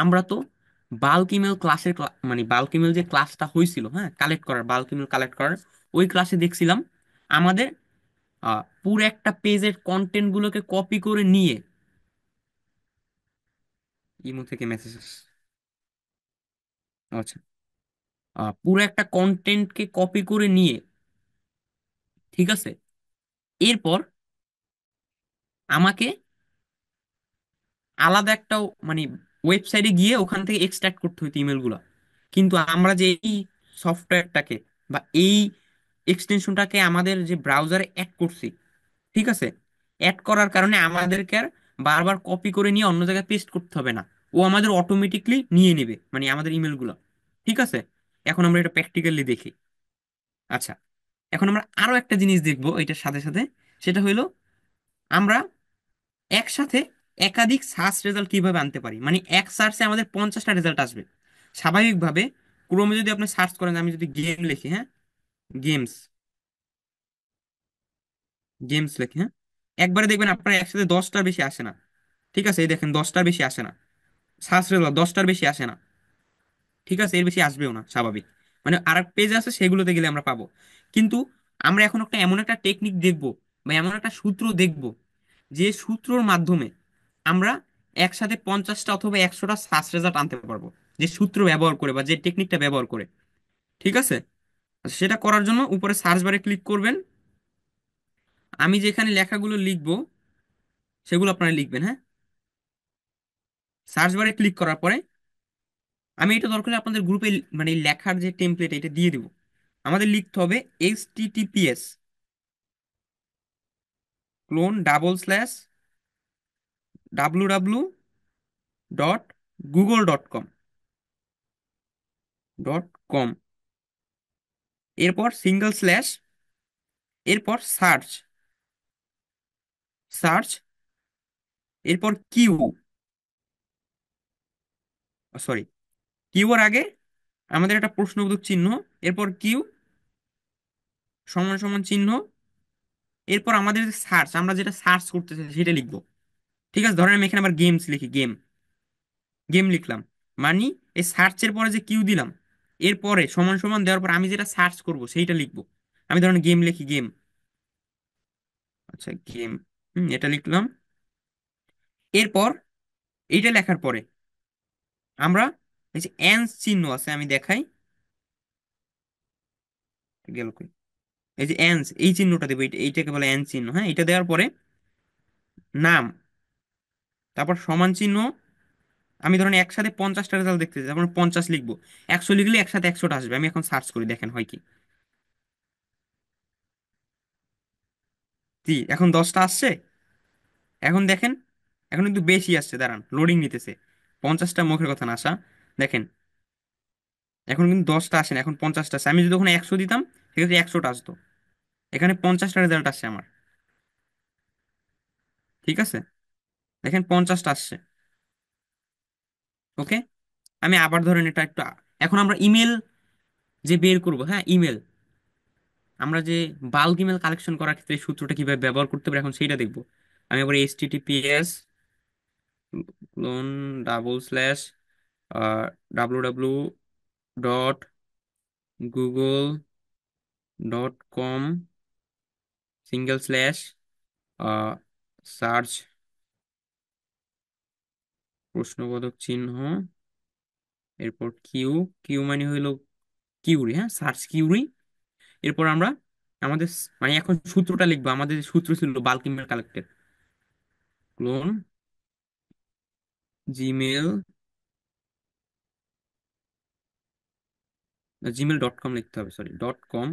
Speaker 7: আমরা তো বাল্ক ইমেল ক্লাসের মানে বাল্ক ইমেল যে ক্লাসটা হয়েছিল, হ্যাঁ, কালেক্ট করার, বাল্ক ইমেল কালেক্ট করার, ওই ক্লাসে দেখছিলাম আমাদের পুরো একটা পেজের কন্টেন্ট গুলোকে কপি করে নিয়ে, ইমো থেকে মেসেজ, আচ্ছা, পুরো একটা কন্টেন্টকে কপি করে নিয়ে, ঠিক আছে, এরপর আমাকে আলাদা একটা মানে ওয়েবসাইটে গিয়ে ওখান থেকে এক্সট্রাক্ট করতে হতো ইমেলগুলো। কিন্তু আমরা যে এই সফটওয়্যারটাকে বা এই এক্সটেনশনটাকে আমাদের যে ব্রাউজারে অ্যাড করছি, ঠিক আছে, অ্যাড করার কারণে আমাদেরকে আর বারবার কপি করে নিয়ে অন্য জায়গায় পেস্ট করতে হবে না। ও আমাদের অটোমেটিকলি নিয়ে নেবে মানে আমাদের ইমেলগুলো। ঠিক আছে, এখন আমরা এটা প্র্যাকটিক্যালি দেখি। আচ্ছা, এখন আমরা আরো একটা জিনিস দেখবো এটার সাথে সাথে, সেটা হইলো আমরা একসাথে একাধিক সার্চ রেজাল্ট কিভাবে আনতে পারি। মানে এক সার্চে আমাদের 50টা রেজাল্ট আসবে স্বাভাবিকভাবে। ক্রোমে যদি আপনি সার্চ করেন, আমি যদি গেম লিখি, হ্যাঁ, গেমস, গেমস লিখি, হ্যাঁ, একবারে দেখবেন আপনার একসাথে 10টার বেশি আসে না। ঠিক আছে, এই দেখেন 10টার বেশি আসে না, সার্চ রেজাল্ট 10টার বেশি আসে না। ঠিক আছে, এর বেশি আসবেও না স্বাভাবিক। মানে আর এক পেজ আছে, সেগুলোতে গেলে আমরা পাবো। কিন্তু আমরা এখন একটা এমন একটা টেকনিক দেখব, বা এমন একটা সূত্র দেখব, যে সূত্রর মাধ্যমে আমরা একসাথে 50টা অথবা 100টা সার্চ রেজাল্ট আনতে পারবো, যে সূত্র ব্যবহার করে বা যে টেকনিকটা ব্যবহার করে। ঠিক আছে, আচ্ছা, সেটা করার জন্য উপরে সার্চ বারে ক্লিক করবেন। আমি যেখানে লেখাগুলো লিখবো সেগুলো আপনারা লিখবেন, হ্যাঁ। সার্চ বারে ক্লিক করার পরে আমি এটা দরকার হলে আপনাদের গ্রুপে মানে এই লেখার যে টেমপ্লেট এটা দিয়ে দিব। আমাদের লিখতে হবে https www.google.com, এরপর সিঙ্গেল স্ল্যাশ, এরপর সার্চ, সার্চ, এরপর কিউ, সরি, কিউর আগে আমাদের একটা প্রশ্নবোধক চিহ্ন, এরপর কিউ সমান সমান চিহ্ন, এরপর আমাদের সার্চ, আমরা যেটা সার্চ করতে চাই সেটা লিখবো। ঠিক আছে, ধরেন আমি এখানে আবার গেমস লিখি, গেম, গেম লিখলাম। মানে এই সার্চের পরে যে কিউ দিলাম, এরপরে সমান সমান দেওয়ার পর আমি যেটা সার্চ করব সেইটা লিখবো। আমি ধরেন গেম লিখি, গেম, আচ্ছা গেম, এটা লিখলাম। এরপর এইটা লেখার পরে আমরা এই যে অ্যান্স চিহ্ন আছে, আমি দেখাই, গেল কই, এই যে অ্যান্স, এই চিহ্নটা দেবো, এইটাকে বলে অ্যান্স চিহ্ন, হ্যাঁ। এটা দেওয়ার পরে নাম, তারপর সমান চিহ্ন। আমি ধরেন একসাথে 50টা রেজাল্ট দেখতে চাই, তারপর 50 লিখবো। 100 লিখলে একসাথে 100টা আসবে। আমি এখন সার্চ করি, দেখেন হয় কি। জি, এখন 10টা আসছে। এখন দেখেন, এখন কিন্তু বেশি আসছে, দাঁড়ান, লোডিং নিতেছে। 50টা মুখের কথা না আসা, দেখেন এখন কিন্তু 10টা আসে না, এখন 50টা আসছে। আমি যদি ওখানে 100 দিতাম, সেক্ষেত্রে 100টা আসতো। এখানে 50টা রেজাল্ট আসছে আমার। ঠিক আছে, দেখেন 50টা আসছে। ওকে, আমি আবার ধরেন এটা একটু এখন আমরা ইমেল যে বের করব, হ্যাঁ, ইমেল, আমরা যে বাল্ক ইমেল কালেকশন করার ক্ষেত্রে এই সূত্রটা কিভাবে ব্যবহার করতে পারি এখন সেইটা দেখবো। আমি আবার https double slash www.google.com single slash search প্রশ্নবোধক চিহ্ন, এরপর কিউ, কিউ মানে হইলো কিউরি, হ্যাঁ, সার্চ কিউরি। এরপর আমরা আমাদের মানে এখন সূত্রটা লিখবো। আমাদের যে সূত্র ছিল bulk email collected, clone Gmail, gmail.com লিখতে হবে, সরি, .com।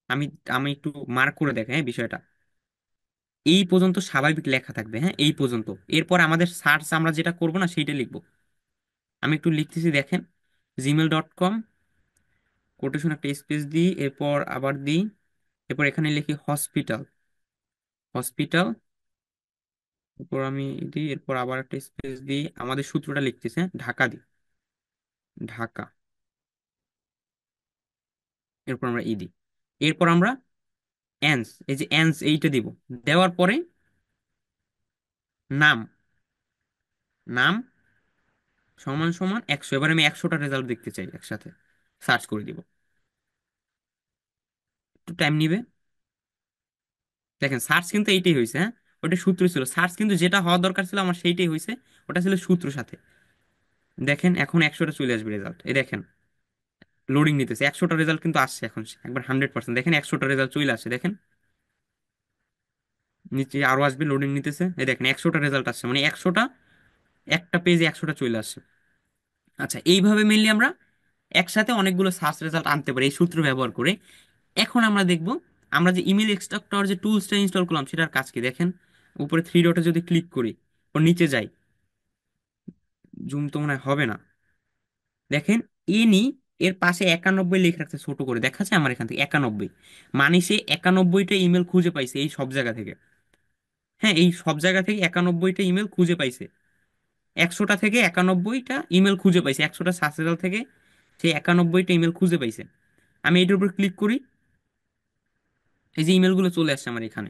Speaker 7: আমি আমি একটু মার্ক করে দেখাই, হ্যাঁ, বিষয়টা এই পর্যন্ত স্বাভাবিক লেখা থাকবে, হ্যাঁ, এই পর্যন্ত। এরপর আমাদের সার্চ আমরা যেটা করব না সেইটা লিখবো। আমি একটু লিখতেছি, দেখেন, gmail.com, কোটেশন একটা স্পেস দিই, এরপর আবার দিই, এরপর এখানে লিখি হসপিটাল, হসপিটাল, এরপর আমি দিই, এরপর আবার একটা স্পেস দিই, আমাদের সূত্রটা লিখতেছি, হ্যাঁ, ঢাকা দিই, ঢাকা, এরপর আমরা ই দিই। এরপর আমরা অ্যান্স, এই যে অ্যান্স এইটা দিব। দেওয়ার পরে নাম, নাম সমান সমান 100। এবার আমি 100টা রেজাল্ট দেখতে চাই একসাথে, সার্চ করে দিব, একটু টাইম নিবে। দেখেন সার্চ কিন্তু এইটাই হয়েছে, হ্যাঁ, ওটা সূত্র ছিল। সার্চ কিন্তু যেটা হওয়া দরকার ছিল আমার সেইটাই হয়েছে, ওটা ছিল সূত্র সাথে। দেখেন এখন 100টা চলে আসবে রেজাল্ট, এই দেখেন লোডিং নিতেছে। 100টা রেজাল্ট কিন্তু আসছে এখন একবার 100%। দেখেন 100টা রেজাল্ট চলে আসছে, দেখেন নিচে আরো আসবে, লোডিং নিতেছে। এই দেখেন 100টা রেজাল্ট আসছে, মানে 100টা, একটা পেজে 100টা চলে আসছে। আচ্ছা, এইভাবে মেনলি আমরা একসাথে অনেকগুলো সার্চ রেজাল্ট আনতে পারি এই সূত্র ব্যবহার করে। এখন আমরা দেখব আমরা যে ইমেল এক্সট্রাক্টর যে টুলসটা ইনস্টল করলাম সেটার কাজ কি। দেখেন উপরে থ্রি ডটে যদি ক্লিক করি, ও নিচে যাই, জুম তো মনে হয় হবে না। দেখেন এনি এর পাশে 91 লিখে রাখছে ছোট করে, দেখাচ্ছে আমার এখান থেকে 91, মানে সে 91টা ইমেল খুঁজে পাইছে এই সব জায়গা থেকে। হ্যাঁ, এই সব জায়গা থেকে 91টা ইমেল খুঁজে পাইছে, 100টা থেকে 91টা ইমেল খুঁজে পাইছে, 100টা সাকসেসফুল থেকে সে 91টা ইমেল খুঁজে পাইছে। আমি এটার উপর ক্লিক করি, এই যে ইমেলগুলো চলে আসছে আমার এখানে,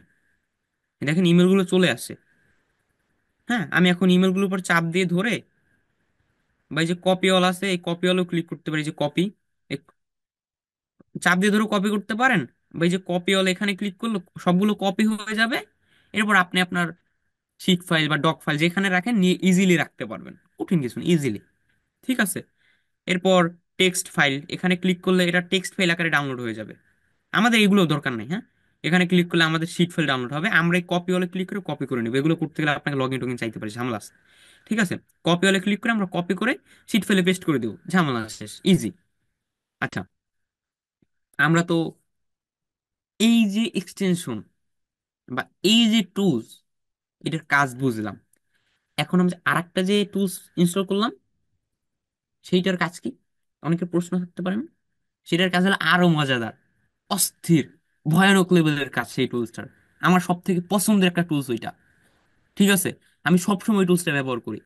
Speaker 7: দেখেন ইমেলগুলো চলে আসছে। হ্যাঁ, আমি এখন ইমেলগুলোর উপর চাপ দিয়ে ধরে, বা এই যে কপি অল আছে, এই কপি অলও ক্লিক করতে পারি, যে কপি, চাপ দিয়ে ধরে কপি করতে পারেন, বা এই যে কপি অল এখানে ক্লিক করলে সবগুলো কপি হয়ে যাবে। এরপর আপনি আপনার শিট ফাইল বা ডক ফাইল যেখানে রাখেন নিয়ে ইজিলি রাখতে পারবেন, কঠিন কিছু না, ইজিলি। ঠিক আছে, এরপর টেক্সট ফাইল, এখানে ক্লিক করলে এটা টেক্সট ফাইল আকারে ডাউনলোড হয়ে যাবে। আমাদের এগুলো দরকার নেই। হ্যাঁ, এখানে ক্লিক করলে আমাদের শিট ফাইল ডাউনলোড হবে, আমরা এই কপি হলে ক্লিক করে কপি করে নেবো। এগুলো করতে গেলে আপনাকে লগ ইন টগিন চাইতে পারি, ঝামেলা আছে। ঠিক আছে, কপি হলে ক্লিক করে আমরা কপি করে শিট ফাইলে পেস্ট করে দেবো, ঝামেলা শেষ, ইজি। আচ্ছা, আমরা তো এই যে এক্সটেনশন বা এই যে টুলস, এটার কাজ বুঝলাম। এখন আমি আরেকটা যে টুলস ইনস্টল করলাম, সেইটার কাজ কি? অনেকের প্রশ্ন থাকতে পারেন। সেটার কাজ হলো আরো মজাদার, অস্থির, ভয়ানক লেভেলের কাজ সেই টুলসটার। আমার সব থেকে পছন্দের একটা টুলস ওইটা। ঠিক আছে, আমি সবসময় টুলসটা ব্যবহার করি,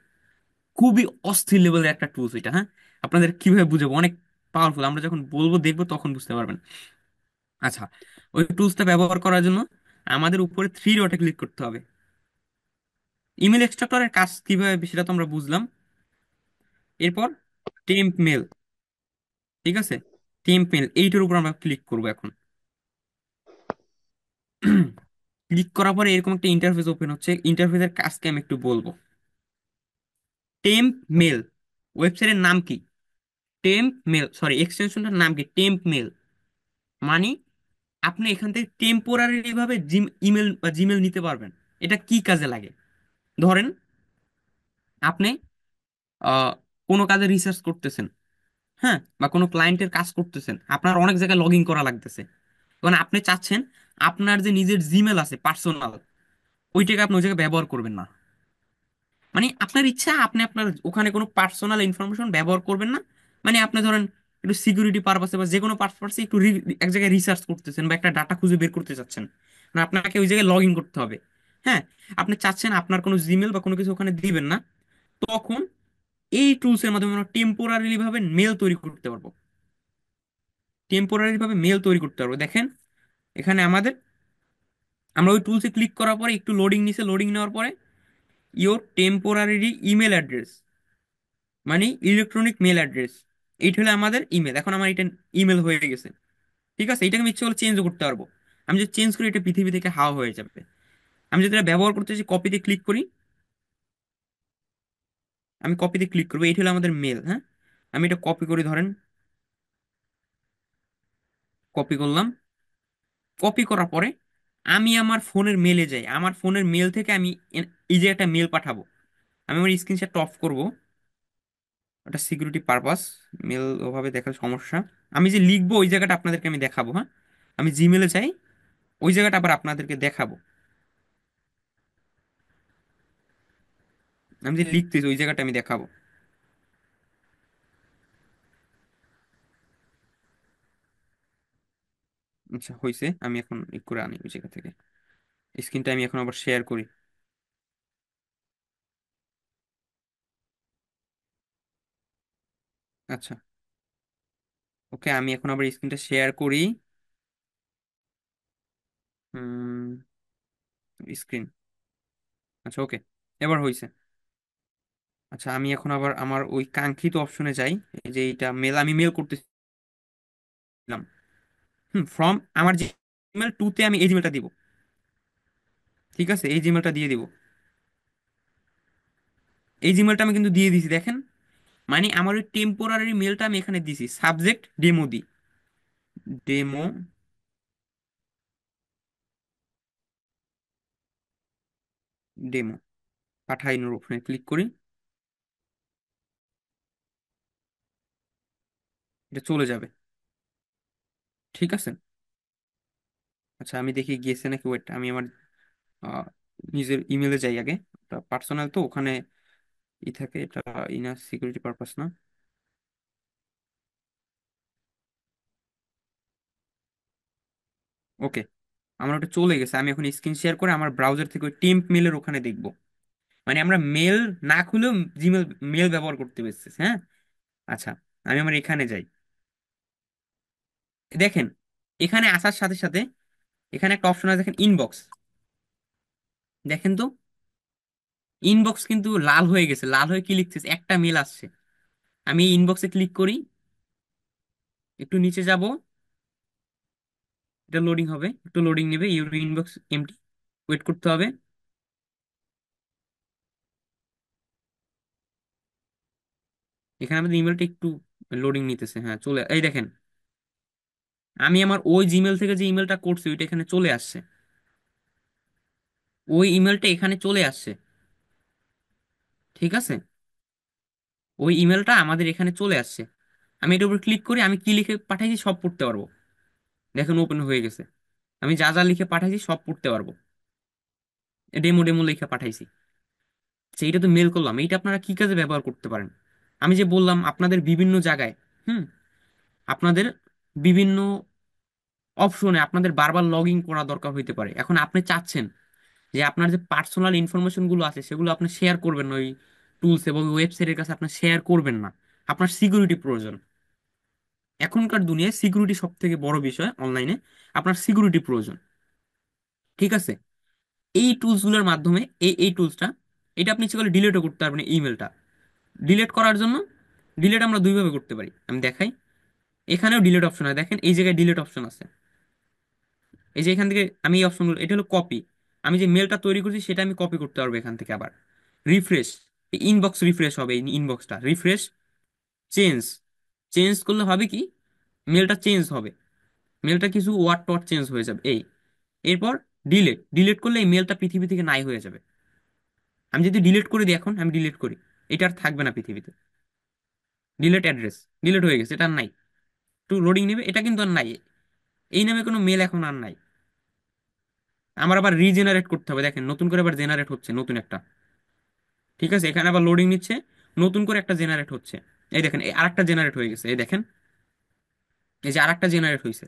Speaker 7: খুবই অস্থির লেভেলের একটা টুলস ওইটা। হ্যাঁ, আপনাদের কিভাবে বুঝাবো, অনেক পাওয়ারফুল, আমরা যখন বলবো দেখবো তখন বুঝতে পারবেন। আচ্ছা, ওই টুলসটা ব্যবহার করার জন্য আমাদের উপরে থ্রি ডটে ক্লিক করতে হবে। ইমেল এক্সট্রাক্টরের কাজ কিভাবে সেটা তো আমরা বুঝলাম। এরপর টেম্প মেল, ঠিক আছে, টেম্প মেল এইটার উপর আমরা ক্লিক করবো এখন। ক্লিক করার পরে এরকম একটা ইন্টারফেস ওপেন হচ্ছে, ইন্টারফেসের কাজকে আমি একটু বলবো। টেম্প মেল, ওয়েবসাইটের নাম কি? টেম্প মেল, সরি এক্সটেনশনটার নাম কি? Temp mail. মানে আপনি এখান থেকে টেম্পোরারি ভাবে ইমেল বা জিমেল নিতে পারবেন। এটা কি কাজে লাগে? ধরেন আপনি আহ কোনো কাজে রিসার্চ করতেছেন, হ্যাঁ, বা কোনো ক্লায়েন্টের কাজ করতেছেন, আপনার অনেক জায়গায় লগ ইন করা লাগতেছে। এখন আপনি চাচ্ছেন আপনার যে নিজের জিমেল আছে পার্সোনাল, ওইটাকে আপনি ওই জায়গায় ব্যবহার করবেন না। মানে আপনার ইচ্ছা, আপনি আপনার ওখানে কোনো পার্সোনাল ইনফরমেশন ব্যবহার করবেন না। মানে আপনি ধরেন একটু সিকিউরিটি পারপাসে বা যে কোনো পারপাসে একটু এক জায়গায় রিসার্চ করতেছেন বা একটা ডাটা খুঁজে বের করতে চাচ্ছেন, মানে আপনাকে ওই জায়গায় লগ ইন করতে হবে। হ্যাঁ, আপনি চাচ্ছেন আপনার কোনো জিমেল বা কোনো কিছু ওখানে দিবেন না, তখন এই টুলসের মাধ্যমে আমরা টেম্পোরারিলি ভাবে মেল তৈরি করতে পারবো। টেম্পোরারি ভাবে মেল তৈরি করতে পারবো। দেখেন এখানে আমাদের, আমরা ওই টুলসে ক্লিক করার পরে একটু লোডিং নিছে, লোডিং নেওয়ার পরে ইওর টেম্পোরারি ইমেল অ্যাড্রেস, মানে ইলেকট্রনিক মেল অ্যাড্রেস, এইটা হলো আমাদের ইমেল। এখন আমার এটা ইমেল হয়ে গেছে। ঠিক আছে, এটাকে আমি ইচ্ছে করলে চেঞ্জও করতে পারবো। আমি যদি চেঞ্জ করি এটা পৃথিবী থেকে হাওয়া হয়ে যাবে। আমি যদি এটা ব্যবহার করতে চাই, কপিতে ক্লিক করি, আমি কপিতে ক্লিক করবো, এইটা হলো আমাদের মেল। হ্যাঁ, আমি এটা কপি করি, ধরেন কপি করলাম। কপি করার পরে আমি আমার ফোনের মেলে যাই, আমার ফোনের মেল থেকে আমি এই যে একটা মেল পাঠাবো, আমি আমার স্ক্রিনশট অফ করব, ওটা সিকিউরিটি পারপাস, মেল ওভাবে দেখার সমস্যা। আমি যে লিখবো ওই জায়গাটা আপনাদেরকে আমি দেখাবো। হ্যাঁ, আমি জিমেলে যাই, ওই জায়গাটা আবার আপনাদেরকে দেখাবো। আমি যে লিখতেছি ওই জায়গাটা আমি দেখাবো। আচ্ছা হয়েছে, আমি এখন ই করে আনি ওই জায়গা থেকে, স্ক্রিনটা আমি এখন আবার শেয়ার করি। আচ্ছা, ওকে, আমি এখন আবার স্ক্রিনটা শেয়ার করি। স্ক্রিন, আচ্ছা ওকে, এবার হয়েছে। আচ্ছা, আমি এখন আবার আমার ওই কাঙ্ক্ষিত অপশনে যাই, এই যে এইটা মেল, আমি মেল করতেছিলাম। ফ্রম আমার জিমেল টু তে আমি এই জিমেলটা দিব। ঠিক আছে, এই জিমেলটা দিয়ে দিব, এই জিমেলটা আমি কিন্তু দিয়ে দিছি, দেখেন। মানে আমার ওই টেম্পোরারি মেলটা আমি এখানে দিছি, সাবজেক্ট ডেমো দি, ডেমো, ডেমো, পাঠাইনোর ওখানে ক্লিক করি, এটা চলে যাবে। ঠিক আছে, আচ্ছা আমি দেখি গিয়েছে নাকি, ওয়েট, আমি আমার আহ, নিজের ইমেলে যাই আগে, পার্সোনাল তো ওখানে ই থাকে, এটা ইনার সিকিউরিটি পারপাস না। ওকে, আমার ওটা চলে গেছে। আমি এখন স্ক্রিন শেয়ার করে আমার ব্রাউজার থেকে ওই টেম্প মেলের ওখানে দেখবো। মানে আমরা মেল না খুলেও জিমেল মেল ব্যবহার করতে পারছি, হ্যাঁ। আচ্ছা, আমি আমার এখানে যাই। দেখেন, এখানে আসার সাথে সাথে এখানে একটা অপশন আছে, দেখেন ইনবক্স। দেখেন তো, ইনবক্স কিন্তু লাল হয়ে গেছে, লাল হয়ে কি লিখতেছে, একটা মেল আসছে। আমি এই ইনবক্সে ক্লিক করি, একটু নিচে যাব, এটা লোডিং হবে, একটু লোডিং নেবে, ইউর ইনবক্স এমটি, ওয়েট করতে হবে। এখানে আমাদের ইমেলটা একটু লোডিং নিতেছে, হ্যাঁ চলে, এই দেখেন আমি আমার ওই জিমেল থেকে যে ইমেলটা করছি ওইটা এখানে চলে আসছে, ওই ইমেলটা এখানে চলে আসছে। ঠিক আছে, ওই ইমেলটা আমাদের এখানে চলে আসছে। আমি এটার উপর ক্লিক করি, আমি কি লিখে পাঠাইছি সব পড়তে পারবো। দেখেন ওপেন হয়ে গেছে, আমি যা যা লিখে পাঠাইছি সব পড়তে পারবো। ডেমো ডেমো লিখে পাঠাইছি। আচ্ছা, এইটা তো মেল করলাম, এইটা আপনারা কি কাজে ব্যবহার করতে পারেন? আমি যে বললাম আপনাদের বিভিন্ন জায়গায়, হুম, আপনাদের বিভিন্ন অপশনে আপনাদের বারবার লগ ইন করা দরকার হইতে পারে। এখন আপনি চাচ্ছেন যে আপনার যে পার্সোনাল ইনফরমেশন গুলো আছে সেগুলো আপনি শেয়ার করবেন না, ওই টুলস এবং ওয়েবসাইটের কাছে আপনি শেয়ার করবেন না। আপনার সিকিউরিটি প্রয়োজন। এখনকার দুনিয়ায় সিকিউরিটি সব থেকে বড় বিষয় অনলাইনে, আপনার সিকিউরিটি প্রয়োজন। ঠিক আছে, এই টুলস গুলোর মাধ্যমে, এই টুলসটা, এটা আপনি ইচ্ছে করলে ডিলিটও করতে পারবেন ইমেলটা। ডিলিট করার জন্য, ডিলিট আমরা দুইভাবে করতে পারি, আমি দেখাই। এখানেও ডিলিট অপশন আছে, দেখেন এই জায়গায় ডিলিট অপশন আছে। এই যে এখান থেকে আমি এই অপশনগুলো, এটা হলো কপি। আমি যে মেলটা তৈরি করছি সেটা আমি কপি করতে পারবো এখান থেকে। আবার রিফ্রেশ, ইনবক্স রিফ্রেশ হবে, এই ইনবক্সটা রিফ্রেশ। চেঞ্জ, চেঞ্জ করলে হবে কি, মেলটা চেঞ্জ হবে, মেলটা কিছু ওয়ার্ড টওয়ার্ড চেঞ্জ হয়ে যাবে এই। এরপর ডিলিট, ডিলিট করলে এই মেলটা পৃথিবী থেকে নাই হয়ে যাবে। আমি যদি ডিলিট করে দিই, এখন আমি ডিলিট করি, এটা আর থাকবে না পৃথিবীতে। ডিলিট অ্যাড্রেস, ডিলিট হয়ে গেছে, এটা আর নাই। একটু লোডিং নেবে, এটা কিন্তু আর নাই, এই নামে কোনো মেল এখন আর নাই। আমার আবার রিজেনারেট করতে হবে, দেখেন নতুন করে আবার জেনারেট হচ্ছে নতুন একটা। ঠিক আছে, এখানে আবার লোডিং নিচ্ছে, নতুন করে একটা জেনারেট হচ্ছে। এই দেখেন, এই আরেকটা জেনারেট হয়ে গেছে, এই দেখেন, এই যে আরেকটা জেনারেট হয়েছে।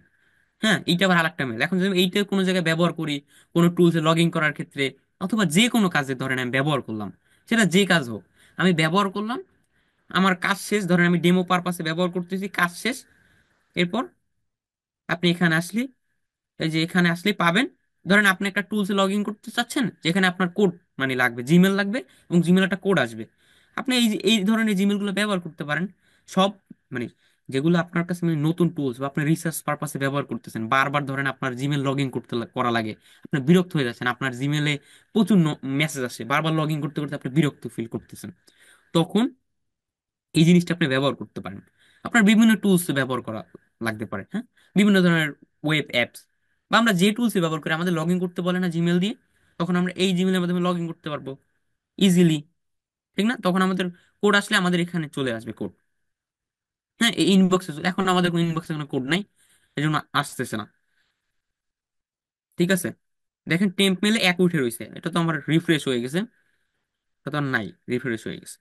Speaker 7: হ্যাঁ, এইটা আবার আরেকটা মেল। এখন যদি এইটা কোনো জায়গায় ব্যবহার করি, কোনো টুলসে লগ ইন করার ক্ষেত্রে, অথবা যে কোনো কাজে ধরেন আমি ব্যবহার করলাম, সেটা যে কাজ হোক, আমি ব্যবহার করলাম, আমার কাজ শেষ, ধরেন আমি ডেমো পারপাসে ব্যবহার করতেছি, কাজ শেষ। এরপর আপনি এখানে আসলে, এই যে এখানে আসলে পাবেন, ধরেন আপনি একটা টুলসে লগ ইন করতে চাচ্ছেন যেখানে আপনার কোড মানে লাগবে, জিমেল লাগবে, এবং জিমেল একটা কোড আসবে। আপনি এই ধরনের জিমেলগুলো ব্যবহার করতে পারেন। সব মানে যেগুলো আপনার কাছে মানে নতুন টুলস বা আপনি রিসার্চ পারপাসে ব্যবহার করতেছেন, বারবার ধরেন আপনার জিমেল লগ ইন করা লাগে, আপনি বিরক্ত হয়ে যাচ্ছেন, আপনার জিমেলে প্রচুর মেসেজ আসে, বারবার লগ ইন করতে করতে আপনি বিরক্ত ফিল করতেছেন, তখন এই জিনিসটা আপনি ব্যবহার করতে পারেন। আপনার বিভিন্ন টুলস ব্যবহার করা লাগতে পারে, হ্যাঁ, বিভিন্ন ধরনের ওয়েব অ্যাপস, বা আমরা যে টুলস ব্যবহার করি, আমাদের লগ ইন করতে বলে না জিমেল দিয়ে, তখন আমরা এই জিমেলের মাধ্যমে লগ ইন করতে পারবো ইজিলি। ঠিক না? তখন আমাদের কোড আসলে আমাদের এখানে চলে আসবে কোড। হ্যাঁ, এই ইনবক্সে, এখন আমাদের কোনো ইনবক্সে কোনো কোড নাই, এই জন্য আসতেছে না। ঠিক আছে, দেখেন টেম্প মেলে এক উঠে রয়েছে, এটা তো আমার রিফ্রেশ হয়ে গেছে, এটা তো আর নাই, রিফ্রেশ হয়ে গেছে।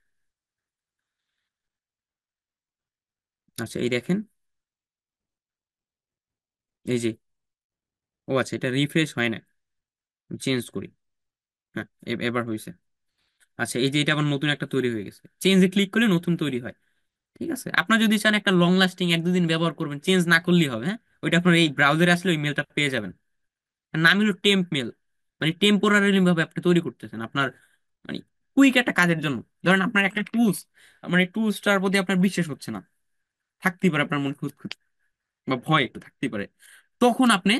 Speaker 7: আচ্ছা, এই দেখেন, এই যে, ও আচ্ছা, এটা রিফ্রেশ হয় না, চেঞ্জ করি। হ্যাঁ, এবার হয়েছে। আচ্ছা, এই যে এটা আবার নতুন একটা তৈরি হয়ে গেছে, চেঞ্জে ক্লিক করলে নতুন তৈরি হয়। ঠিক আছে, আপনার যদি চান একটা লং লাস্টিং এক দুদিন ব্যবহার করবেন, চেঞ্জ না করলেই হবে, হ্যাঁ, ওইটা আপনার এই ব্রাউজারে আসলে ওই মেলটা পেয়ে যাবেন। এর নাম হলো টেম্প মেল, মানে টেম্পোরারি ভাবে আপনি তৈরি করতেছেন আপনার মানে কুইক একটা কাজের জন্য। ধরেন আপনার একটা টুলস, মানে টুলসটার প্রতি আপনার বিশ্বাস হচ্ছে না, থাকতেই পারে আপনার মনে খুঁতখুঁত বা ভয় একটু থাকতেই পারে, তখন আপনি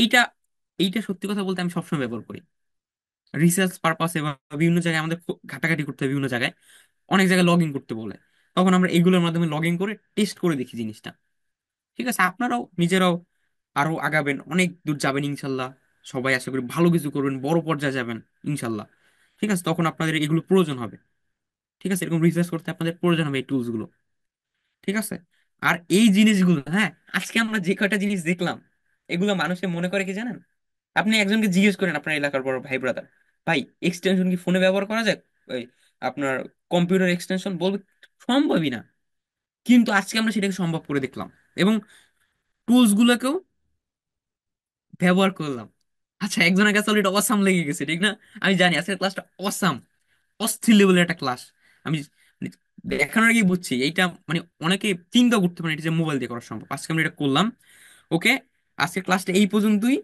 Speaker 7: এইটা, এইটা সত্যি কথা বলতে আমি সবসময় ব্যবহার করি রিসার্চ পারপাসে, বা বিভিন্ন জায়গায় আমাদের ঘাটাঘাটি করতে হয়, বিভিন্ন জায়গায় অনেক জায়গায় লগ ইন করতে বলে, তখন আমরা এগুলোর মাধ্যমে লগ ইন করে টেস্ট করে দেখি জিনিসটা। ঠিক আছে, আপনারাও নিজেরাও আরো আগাবেন, অনেক দূর যাবেন ইনশাল্লাহ। সবাই আশা করি ভালো কিছু করবেন, বড় পর্যায়ে যাবেন ইনশাল্লাহ। ঠিক আছে, তখন আপনাদের এগুলো প্রয়োজন হবে। ঠিক আছে, এরকম রিসার্চ করতে আপনাদের প্রয়োজন হবে এই টুলস গুলো। ঠিক আছে, আর এই জিনিসগুলো, হ্যাঁ, আজকে আমরা যে কয়টা জিনিস দেখলাম, এগুলো মানুষে মনে করে কি জানেন? আপনি একজনকে জিজ্ঞেস করেন আপনার এলাকার বড় ভাই ব্রাদার, ভাই এক্সটেনশন কি ফোনে ব্যবহার করা যায়, ওই আপনার কম্পিউটার এক্সটেনশন, বলবে সম্ভবই না। কিন্তু আজকে আমরা সেটাকে সম্ভব করে দেখলাম, এবং টুলস গুলোকেও ব্যবহার করলাম। আচ্ছা, একজনের কাছে অলরেডি অসাম লেগে গেছে, ঠিক না? আমি জানি আজকের ক্লাসটা অসাম, অস্থির লেভেলের একটা ক্লাস। আমি মানে দেখানোর আগে বুঝছি এইটা মানে অনেকে চিন্তা করতে পারে এটা যে মোবাইল দিয়ে করা সম্ভব। আজকে আমরা এটা করলাম। ওকে, আজকের ক্লাসটা এই পর্যন্তই।